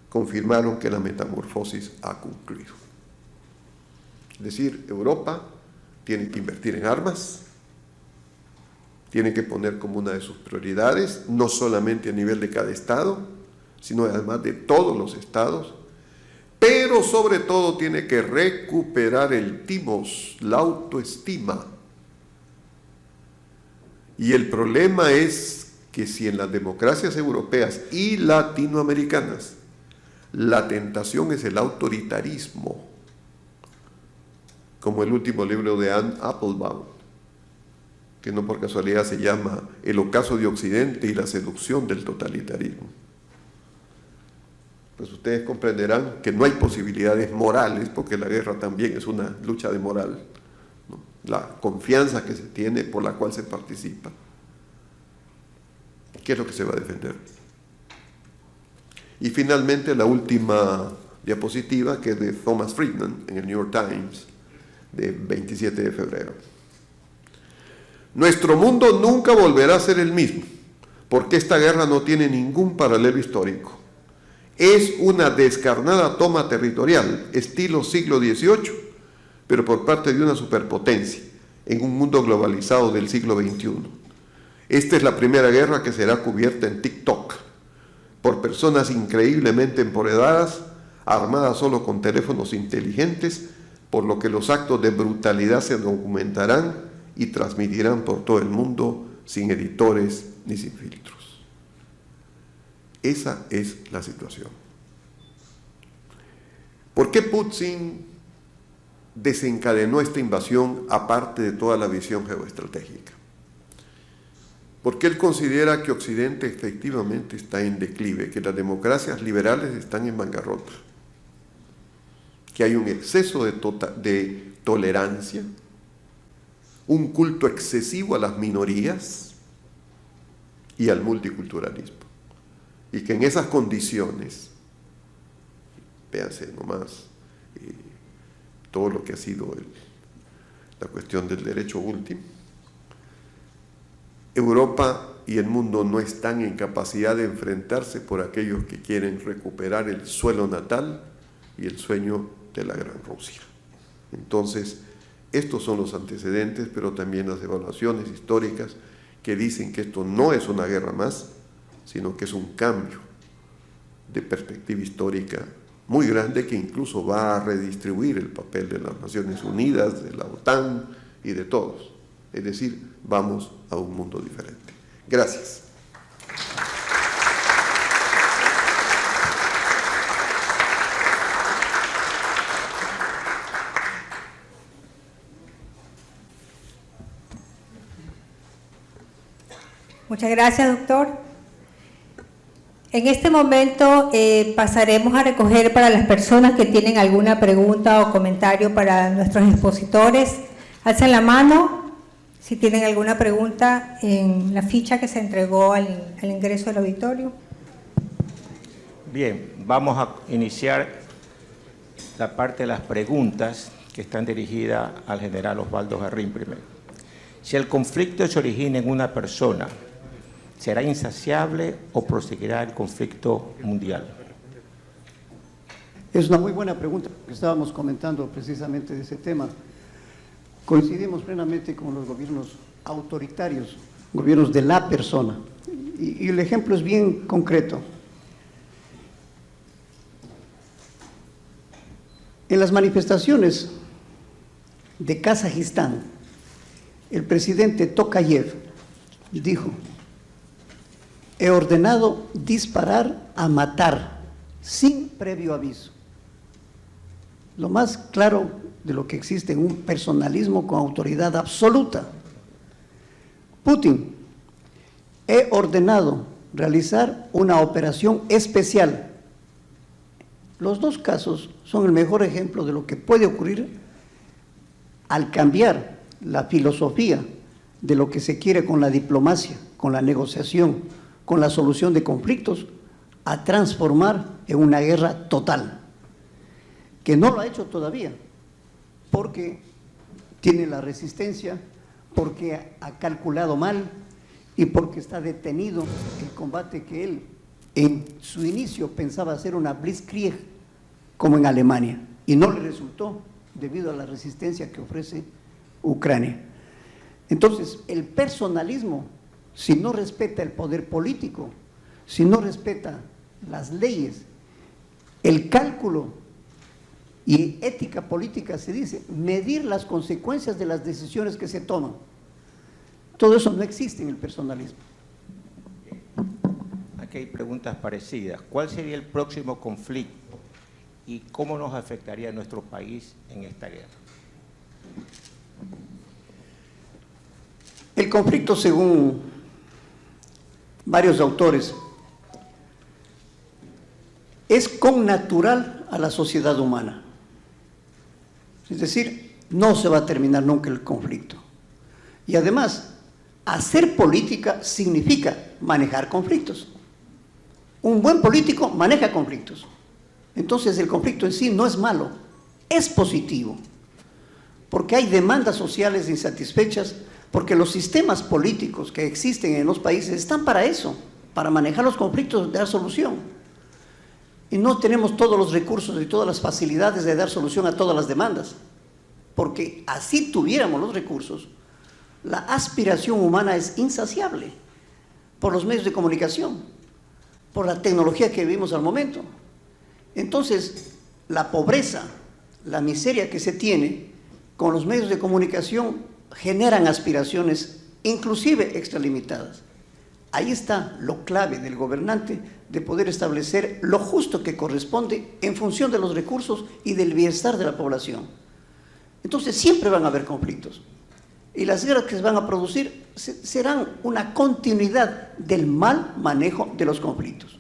confirmaron que la metamorfosis ha concluido. Es decir, Europa tiene que invertir en armas, tiene que poner como una de sus prioridades, no solamente a nivel de cada estado, sino además de todos los estados, pero sobre todo tiene que recuperar el timos, la autoestima, Y el problema es que si en las democracias europeas y latinoamericanas la tentación es el autoritarismo, como el último libro de Anne Applebaum, que no por casualidad se llama El ocaso de Occidente y la seducción del totalitarismo, pues ustedes comprenderán que no hay posibilidades morales, porque la guerra también es una lucha de moral, ¿no? La confianza que se tiene, por la cual se participa. ¿Qué es lo que se va a defender? Y finalmente la última diapositiva, que es de Thomas Friedman en el New York Times, de 27 de febrero. Nuestro mundo nunca volverá a ser el mismo, porque esta guerra no tiene ningún paralelo histórico. Es una descarnada toma territorial, estilo siglo XVIII, pero por parte de una superpotencia, en un mundo globalizado del siglo XXI. Esta es la primera guerra que será cubierta en TikTok, por personas increíblemente empoderadas, armadas solo con teléfonos inteligentes, por lo que los actos de brutalidad se documentarán y transmitirán por todo el mundo sin editores ni sin filtros. Esa es la situación. ¿Por qué Putin desencadenó esta invasión aparte de toda la visión geoestratégica? Porque él considera que Occidente efectivamente está en declive, que las democracias liberales están en bancarrota, que hay un exceso de tolerancia, un culto excesivo a las minorías y al multiculturalismo. Y que en esas condiciones, véanse nomás todo lo que ha sido la cuestión del derecho último, Europa y el mundo no están en capacidad de enfrentarse por aquellos que quieren recuperar el suelo natal y el sueño de la Gran Rusia. Entonces, estos son los antecedentes, pero también las evaluaciones históricas que dicen que esto no es una guerra más, sino que es un cambio de perspectiva histórica muy grande que incluso va a redistribuir el papel de las Naciones Unidas, de la OTAN y de todos. Es decir, vamos a un mundo diferente. Gracias. Muchas gracias, doctor. En este momento pasaremos a recoger para las personas que tienen alguna pregunta o comentario para nuestros expositores. Alzan la mano si tienen alguna pregunta en la ficha que se entregó al ingreso del auditorio. Bien, vamos a iniciar la parte de las preguntas que están dirigidas al general Osvaldo Jarrín primero. Si el conflicto se origina en una persona, ¿será insaciable o proseguirá el conflicto mundial? Es una muy buena pregunta, porque estábamos comentando precisamente de ese tema. Coincidimos plenamente con los gobiernos autoritarios, gobiernos de la persona. Y el ejemplo es bien concreto. En las manifestaciones de Kazajistán, el presidente Tokayev dijo: he ordenado disparar a matar sin previo aviso. Lo más claro de lo que existe en un personalismo con autoridad absoluta. Putin: he ordenado realizar una operación especial. Los dos casos son el mejor ejemplo de lo que puede ocurrir al cambiar la filosofía de lo que se quiere con la diplomacia, con la negociación, con la solución de conflictos, a transformar en una guerra total, que no lo ha hecho todavía, porque tiene la resistencia, porque ha calculado mal y porque está detenido el combate que él en su inicio pensaba hacer una Blitzkrieg como en Alemania, y no le resultó debido a la resistencia que ofrece Ucrania. Entonces, el personalismo, si no respeta el poder político, si no respeta las leyes, el cálculo y ética política, se dice, medir las consecuencias de las decisiones que se toman. Todo eso no existe en el personalismo. Aquí hay preguntas parecidas. ¿Cuál sería el próximo conflicto y cómo nos afectaría a nuestro país en esta guerra? El conflicto, según varios autores, es connatural a la sociedad humana. Es decir, no se va a terminar nunca el conflicto. Y además, hacer política significa manejar conflictos. Un buen político maneja conflictos. Entonces el conflicto en sí no es malo, es positivo. Porque hay demandas sociales insatisfechas, porque los sistemas políticos que existen en los países están para eso, para manejar los conflictos, de dar solución. Y no tenemos todos los recursos y todas las facilidades de dar solución a todas las demandas. Porque así tuviéramos los recursos, la aspiración humana es insaciable por los medios de comunicación, por la tecnología que vivimos al momento. Entonces, la pobreza, la miseria que se tiene con los medios de comunicación generan aspiraciones, inclusive extralimitadas. Ahí está lo clave del gobernante de poder establecer lo justo que corresponde en función de los recursos y del bienestar de la población. Entonces siempre van a haber conflictos. Y las guerras que se van a producir serán una continuidad del mal manejo de los conflictos.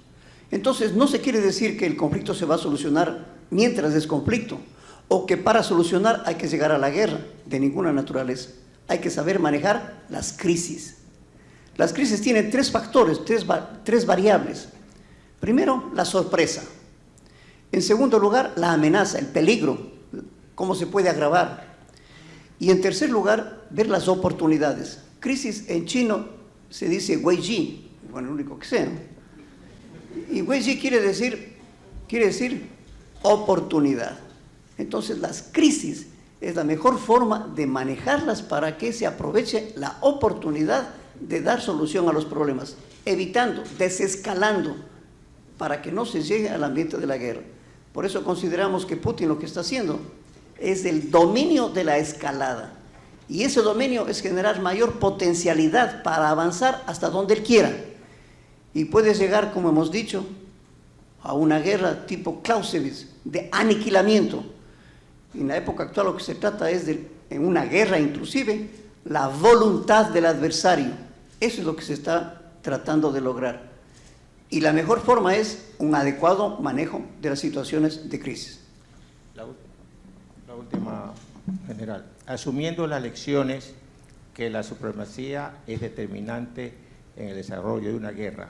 Entonces no se quiere decir que el conflicto se va a solucionar mientras es conflicto, o que para solucionar hay que llegar a la guerra, de ninguna naturaleza. Hay que saber manejar las crisis. Las crisis tienen tres factores, tres variables. Primero, la sorpresa. En segundo lugar, la amenaza, el peligro, cómo se puede agravar. Y en tercer lugar, ver las oportunidades. Crisis en chino se dice weiji, bueno, lo único que sé, ¿no? Y weiji quiere decir oportunidad. Entonces, las crisis es la mejor forma de manejarlas para que se aproveche la oportunidad de dar solución a los problemas, evitando, desescalando, para que no se llegue al ambiente de la guerra. Por eso consideramos que Putin lo que está haciendo es el dominio de la escalada. Y ese dominio es generar mayor potencialidad para avanzar hasta donde él quiera. Y puede llegar, como hemos dicho, a una guerra tipo Clausewitz, de aniquilamiento. Y en la época actual lo que se trata es de, en una guerra inclusive, la voluntad del adversario. Eso es lo que se está tratando de lograr. Y la mejor forma es un adecuado manejo de las situaciones de crisis. La última, general. Asumiendo las lecciones que la supremacía es determinante en el desarrollo de una guerra,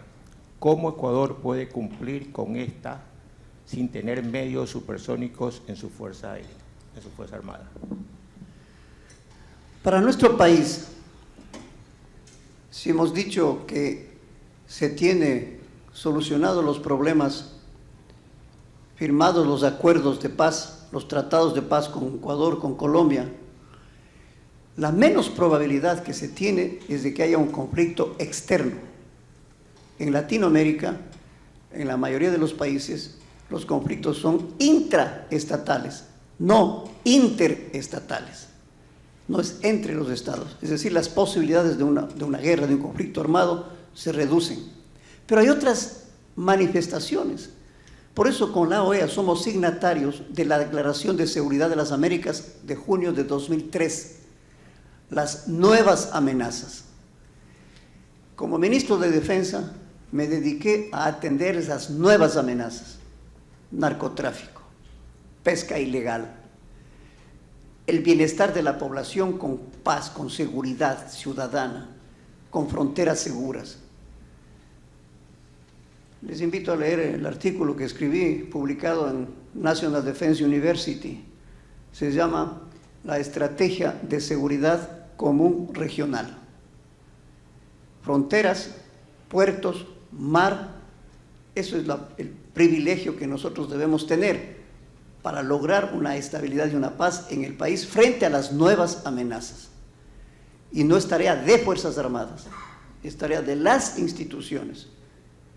¿cómo Ecuador puede cumplir con esta sin tener medios supersónicos en su fuerza aérea, en su fuerza armada? Para nuestro país, si hemos dicho que se tiene solucionados los problemas, firmados los acuerdos de paz, los tratados de paz con Ecuador, con Colombia, la menos probabilidad que se tiene es de que haya un conflicto externo. En Latinoamérica, en la mayoría de los países, los conflictos son intraestatales, no interestatales. No es entre los estados. Es decir, las posibilidades de una guerra, de un conflicto armado, se reducen. Pero hay otras manifestaciones. Por eso con la OEA somos signatarios de la Declaración de Seguridad de las Américas de junio de 2003. Las nuevas amenazas. Como ministro de Defensa me dediqué a atender esas nuevas amenazas. Narcotráfico, pesca ilegal, el bienestar de la población con paz, con seguridad ciudadana, con fronteras seguras. Les invito a leer el artículo que escribí, publicado en National Defense University. Se llama La Estrategia de Seguridad Común Regional. Fronteras, puertos, mar, eso es el privilegio que nosotros debemos tener para lograr una estabilidad y una paz en el país frente a las nuevas amenazas. Y no es tarea de Fuerzas Armadas, es tarea de las instituciones.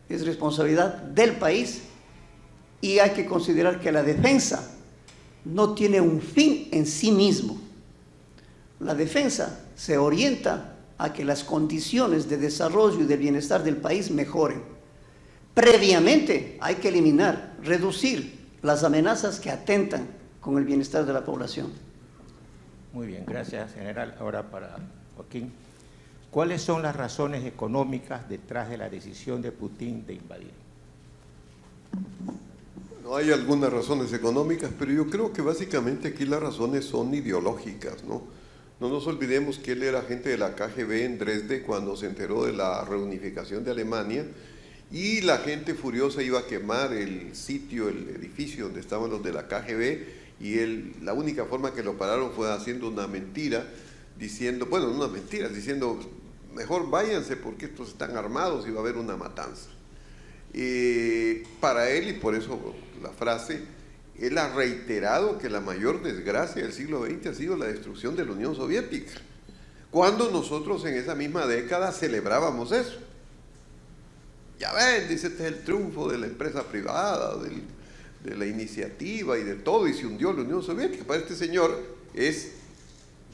Es responsabilidad del país y hay que considerar que la defensa no tiene un fin en sí mismo. La defensa se orienta a que las condiciones de desarrollo y de bienestar del país mejoren. Previamente hay que eliminar, reducir las amenazas que atentan con el bienestar de la población. Muy bien, gracias, general. Ahora para Joaquín. ¿Cuáles son las razones económicas detrás de la decisión de Putin de invadir? No hay algunas razones económicas, pero yo creo que básicamente aquí las razones son ideológicas, ¿no? No nos olvidemos que él era agente de la KGB en Dresde cuando se enteró de la reunificación de Alemania, y la gente furiosa iba a quemar el sitio, el edificio donde estaban los de la KGB, y la única forma que lo pararon fue haciendo una mentira, diciendo, bueno, no una mentira, diciendo, mejor váyanse porque estos están armados y va a haber una matanza. Para él, y por eso la frase, él ha reiterado que la mayor desgracia del siglo XX ha sido la destrucción de la Unión Soviética, cuando nosotros en esa misma década celebrábamos eso. Ya ven, dice, este es el triunfo de la empresa privada, de la iniciativa y de todo, y se hundió la Unión Soviética. Para este señor es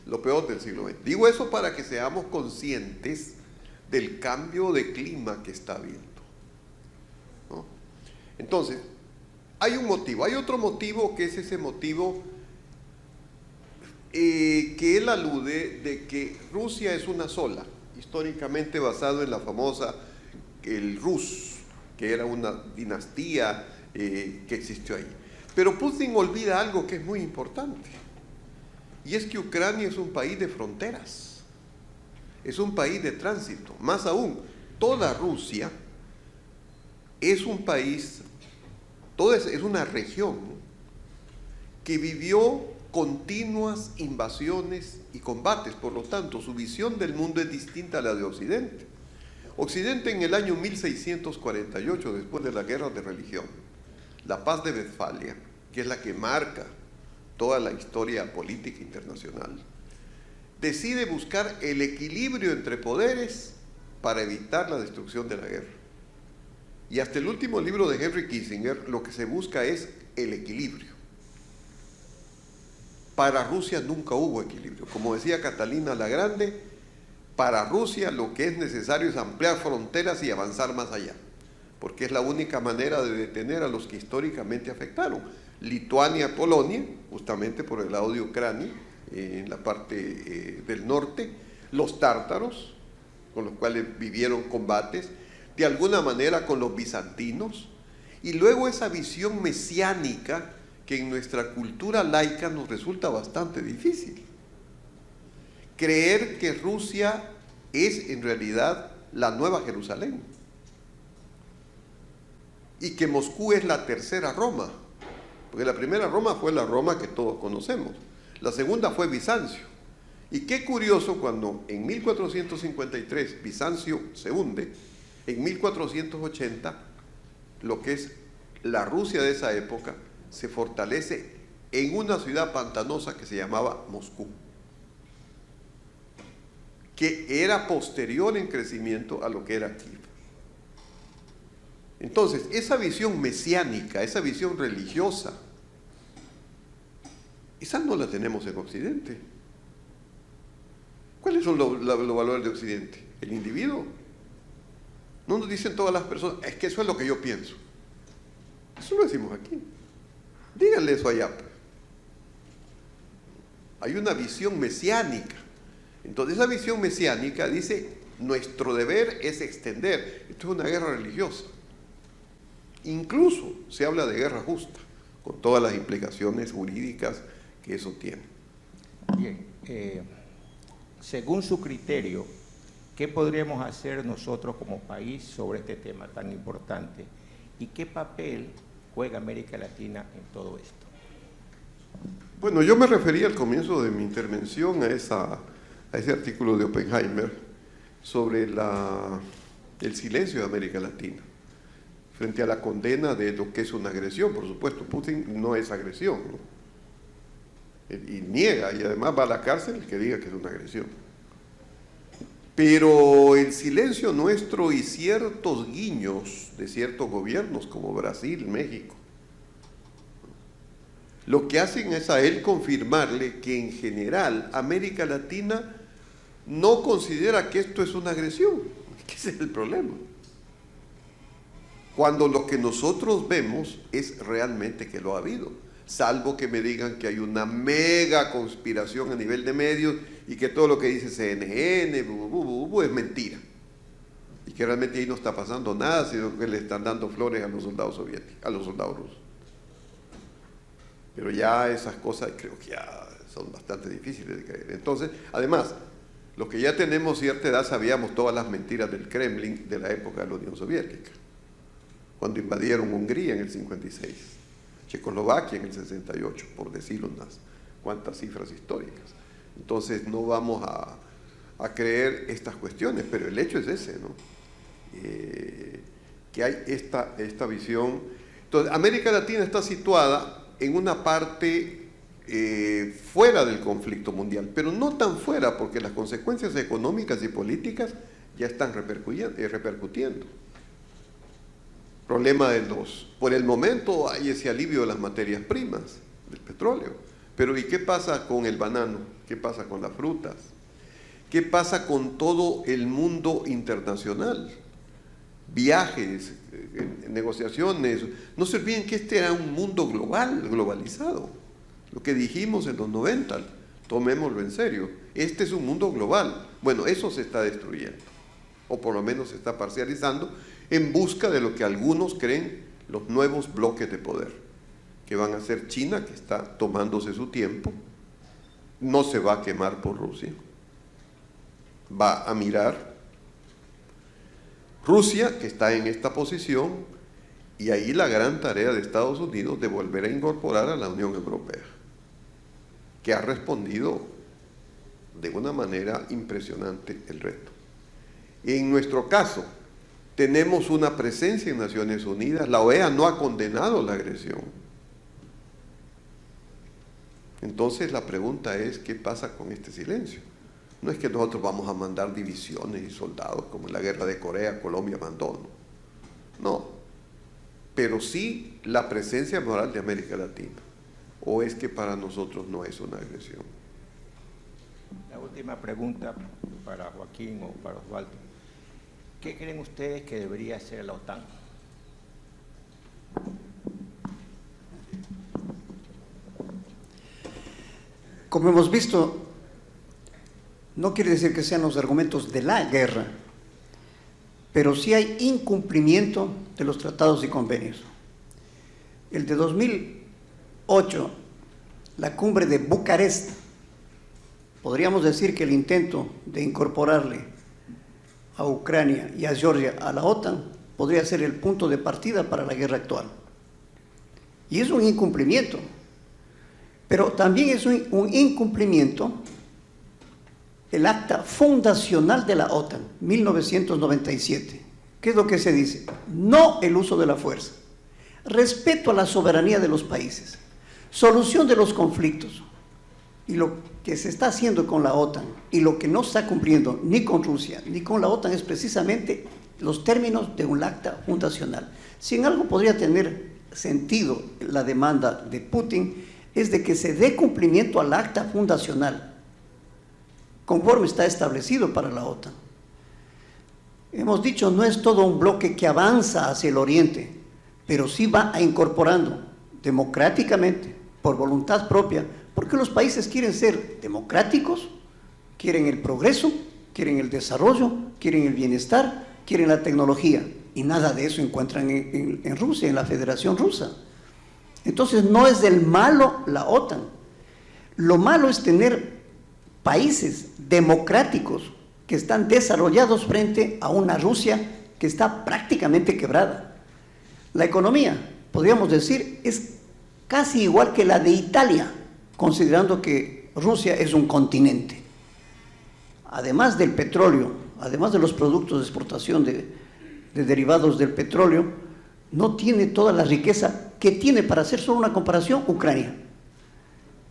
lo peor del siglo XX. Digo eso para que seamos conscientes del cambio de clima que está habiendo, ¿no? Entonces, hay un motivo, hay otro motivo que es ese motivo que él alude de que Rusia es una sola, históricamente basado en la famosa, el Rus, que era una dinastía que existió ahí. Pero Putin olvida algo que es muy importante, y es que Ucrania es un país de fronteras, es un país de tránsito. Más aún, toda Rusia es un país, es una región que vivió continuas invasiones y combates. Por lo tanto, su visión del mundo es distinta a la de Occidente. Occidente, en el año 1648, después de la guerra de religión, la paz de Westfalia, que es la que marca toda la historia política internacional, decide buscar el equilibrio entre poderes para evitar la destrucción de la guerra. Y hasta el último libro de Henry Kissinger, lo que se busca es el equilibrio. Para Rusia nunca hubo equilibrio. Como decía Catalina la Grande, para Rusia lo que es necesario es ampliar fronteras y avanzar más allá, porque es la única manera de detener a los que históricamente afectaron. Lituania, Polonia, justamente por el lado de Ucrania, en la parte del norte, los tártaros, con los cuales vivieron combates, de alguna manera con los bizantinos, y luego esa visión mesiánica que en nuestra cultura laica nos resulta bastante difícil. Creer que Rusia es en realidad la Nueva Jerusalén y que Moscú es la tercera Roma, porque la primera Roma fue la Roma que todos conocemos, la segunda fue Bizancio. Y qué curioso, cuando en 1453 Bizancio se hunde, en 1480 lo que es la Rusia de esa época se fortalece en una ciudad pantanosa que se llamaba Moscú, que era posterior en crecimiento a lo que era Kiev. Entonces, esa visión mesiánica, esa visión religiosa, esa no la tenemos en Occidente. ¿Cuáles son los valores de Occidente? El individuo. No nos dicen todas las personas, es que eso es lo que yo pienso. Eso lo decimos aquí. Díganle eso allá. Hay una visión mesiánica. Entonces esa visión mesiánica dice, nuestro deber es extender. Esto es una guerra religiosa. Incluso se habla de guerra justa, con todas las implicaciones jurídicas que eso tiene. Bien, según su criterio, ¿qué podríamos hacer nosotros como país sobre este tema tan importante? ¿Y qué papel juega América Latina en todo esto? Bueno, yo me refería al comienzo de mi intervención a ese artículo de Oppenheimer sobre el silencio de América Latina frente a la condena de lo que es una agresión. Por supuesto, Putin no es agresión, ¿no? Y niega, y además va a la cárcel el que diga que es una agresión. Pero el silencio nuestro y ciertos guiños de ciertos gobiernos como Brasil, México, lo que hacen es a él confirmarle que en general América Latina no considera que esto es una agresión. Ese es el problema. Cuando lo que nosotros vemos es realmente que lo ha habido, salvo que me digan que hay una mega conspiración a nivel de medios y que todo lo que dice CNN es mentira, y que realmente ahí no está pasando nada, sino que le están dando flores a los soldados soviéticos, a los soldados rusos. Pero ya esas cosas creo que ya son bastante difíciles de creer. Entonces, además, los que ya tenemos cierta edad sabíamos todas las mentiras del Kremlin de la época de la Unión Soviética, cuando invadieron Hungría en el 56, Checoslovaquia en el 68, por decir unas cuantas cifras históricas. Entonces no vamos a creer estas cuestiones, pero el hecho es ese, ¿no? Que hay esta visión. Entonces, América Latina está situada en una parte fuera del conflicto mundial, pero no tan fuera, porque las consecuencias económicas y políticas ya están repercutiendo. Problema por el momento hay ese alivio de las materias primas, del petróleo, pero ¿y qué pasa con el banano? ¿Qué pasa con las frutas? ¿Qué pasa con todo el mundo internacional? Viajes, negociaciones. No se olviden que este era un mundo globalizado. Lo que dijimos en los 90, tomémoslo en serio. Este es un mundo global. Bueno, eso se está destruyendo, o por lo menos se está parcializando, en busca de lo que algunos creen los nuevos bloques de poder, que van a ser China, que está tomándose su tiempo, no se va a quemar por Rusia, va a mirar. Rusia, que está en esta posición, y ahí la gran tarea de Estados Unidos de volver a incorporar a la Unión Europea, que ha respondido de una manera impresionante el reto. En nuestro caso, tenemos una presencia en Naciones Unidas. La OEA no ha condenado la agresión. Entonces la pregunta es, ¿qué pasa con este silencio? No es que nosotros vamos a mandar divisiones y soldados como en la guerra de Corea, Colombia mandó, no, pero sí la presencia moral de América Latina. ¿O es que para nosotros no es una agresión? La última pregunta para Joaquín o para Osvaldo. ¿Qué creen ustedes que debería hacer la OTAN? Como hemos visto, no quiere decir que sean los argumentos de la guerra, pero sí hay incumplimiento de los tratados y convenios. El de 2008, la cumbre de Bucarest, podríamos decir que el intento de incorporarle a Ucrania y a Georgia a la OTAN podría ser el punto de partida para la guerra actual. Y es un incumplimiento, pero también es un incumplimiento el acta fundacional de la OTAN, 1997. ¿Qué es lo que se dice? No el uso de la fuerza, respeto a la soberanía de los países, solución de los conflictos. Y lo que se está haciendo con la OTAN y lo que no está cumpliendo ni con Rusia ni con la OTAN es precisamente los términos de un acta fundacional. Si en algo podría tener sentido la demanda de Putin, es de que se dé cumplimiento al acta fundacional, conforme está establecido para la OTAN. Hemos dicho, no es todo un bloque que avanza hacia el oriente, pero sí va incorporando democráticamente, por voluntad propia, porque los países quieren ser democráticos, quieren el progreso, quieren el desarrollo, quieren el bienestar, quieren la tecnología, y nada de eso encuentran en Rusia, en la Federación Rusa. Entonces no es del malo la OTAN, lo malo es tener países democráticos que están desarrollados frente a una Rusia que está prácticamente quebrada. La economía, podríamos decir, es casi igual que la de Italia, considerando que Rusia es un continente. Además del petróleo, además de los productos de exportación de derivados del petróleo, no tiene toda la riqueza que tiene, para hacer solo una comparación, Ucrania.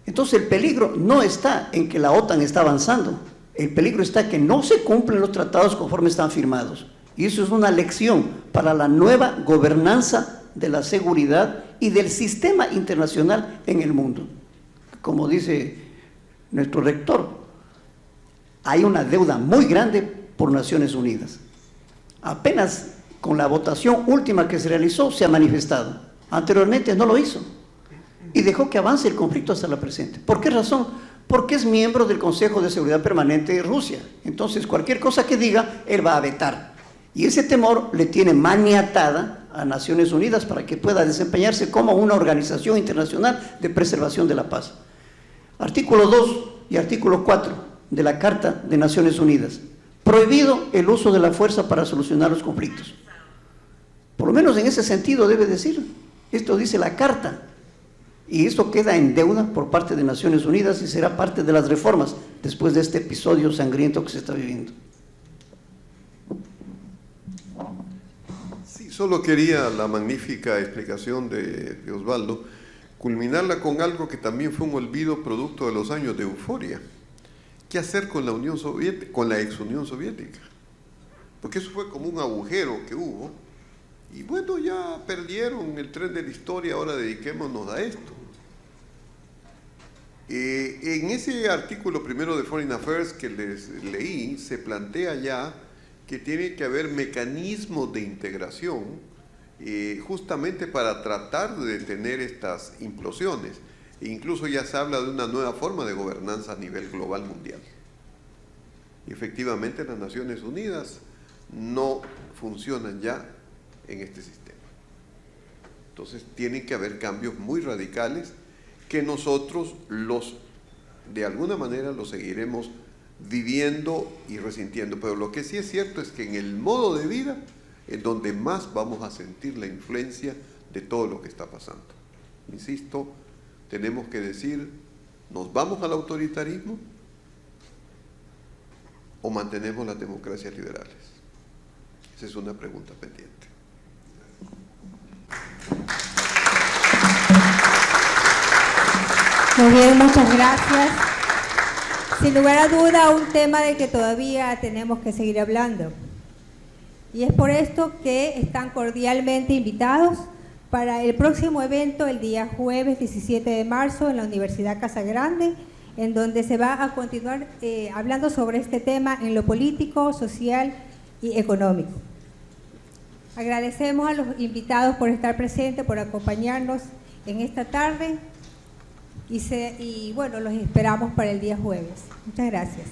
Entonces el peligro no está en que la OTAN está avanzando, el peligro está en que no se cumplen los tratados conforme están firmados. Y eso es una lección para la nueva gobernanza de la seguridad y del sistema internacional en el mundo. Como dice nuestro rector, hay una deuda muy grande por Naciones Unidas. Apenas con la votación última que se realizó se ha manifestado. Anteriormente no lo hizo y dejó que avance el conflicto hasta la presente. ¿Por qué razón? Porque es miembro del Consejo de Seguridad Permanente de Rusia. Entonces, cualquier cosa que diga, él va a vetar. Y ese temor le tiene maniatada a Naciones Unidas para que pueda desempeñarse como una organización internacional de preservación de la paz. Artículo 2 y artículo 4 de la Carta de Naciones Unidas. Prohibido el uso de la fuerza para solucionar los conflictos. Por lo menos en ese sentido debe decir. Esto dice la Carta. Y esto queda en deuda por parte de Naciones Unidas y será parte de las reformas después de este episodio sangriento que se está viviendo. Sí, solo quería la magnífica explicación de Osvaldo culminarla con algo que también fue un olvido producto de los años de euforia. ¿Qué hacer con la Unión Soviética, con la ex Unión Soviética? Porque eso fue como un agujero que hubo. Y bueno, ya perdieron el tren de la historia, ahora dediquémonos a esto. En ese artículo primero de Foreign Affairs que les leí, se plantea ya que tiene que haber mecanismos de integración justamente para tratar de detener estas implosiones. E incluso ya se habla de una nueva forma de gobernanza a nivel global mundial. Y efectivamente las Naciones Unidas no funcionan ya en este sistema. Entonces tienen que haber cambios muy radicales que nosotros de alguna manera los seguiremos viviendo y resintiendo. Pero lo que sí es cierto es que en el modo de vida es donde más vamos a sentir la influencia de todo lo que está pasando. Insisto, tenemos que decir, ¿nos vamos al autoritarismo o mantenemos las democracias liberales? Esa es una pregunta pendiente. Muy bien, muchas gracias. Sin lugar a duda, un tema del que todavía tenemos que seguir hablando. Y es por esto que están cordialmente invitados para el próximo evento, el día jueves 17 de marzo, en la Universidad Casagrande, en donde se va a continuar hablando sobre este tema en lo político, social y económico. Agradecemos a los invitados por estar presentes, por acompañarnos en esta tarde y bueno, los esperamos para el día jueves. Muchas gracias.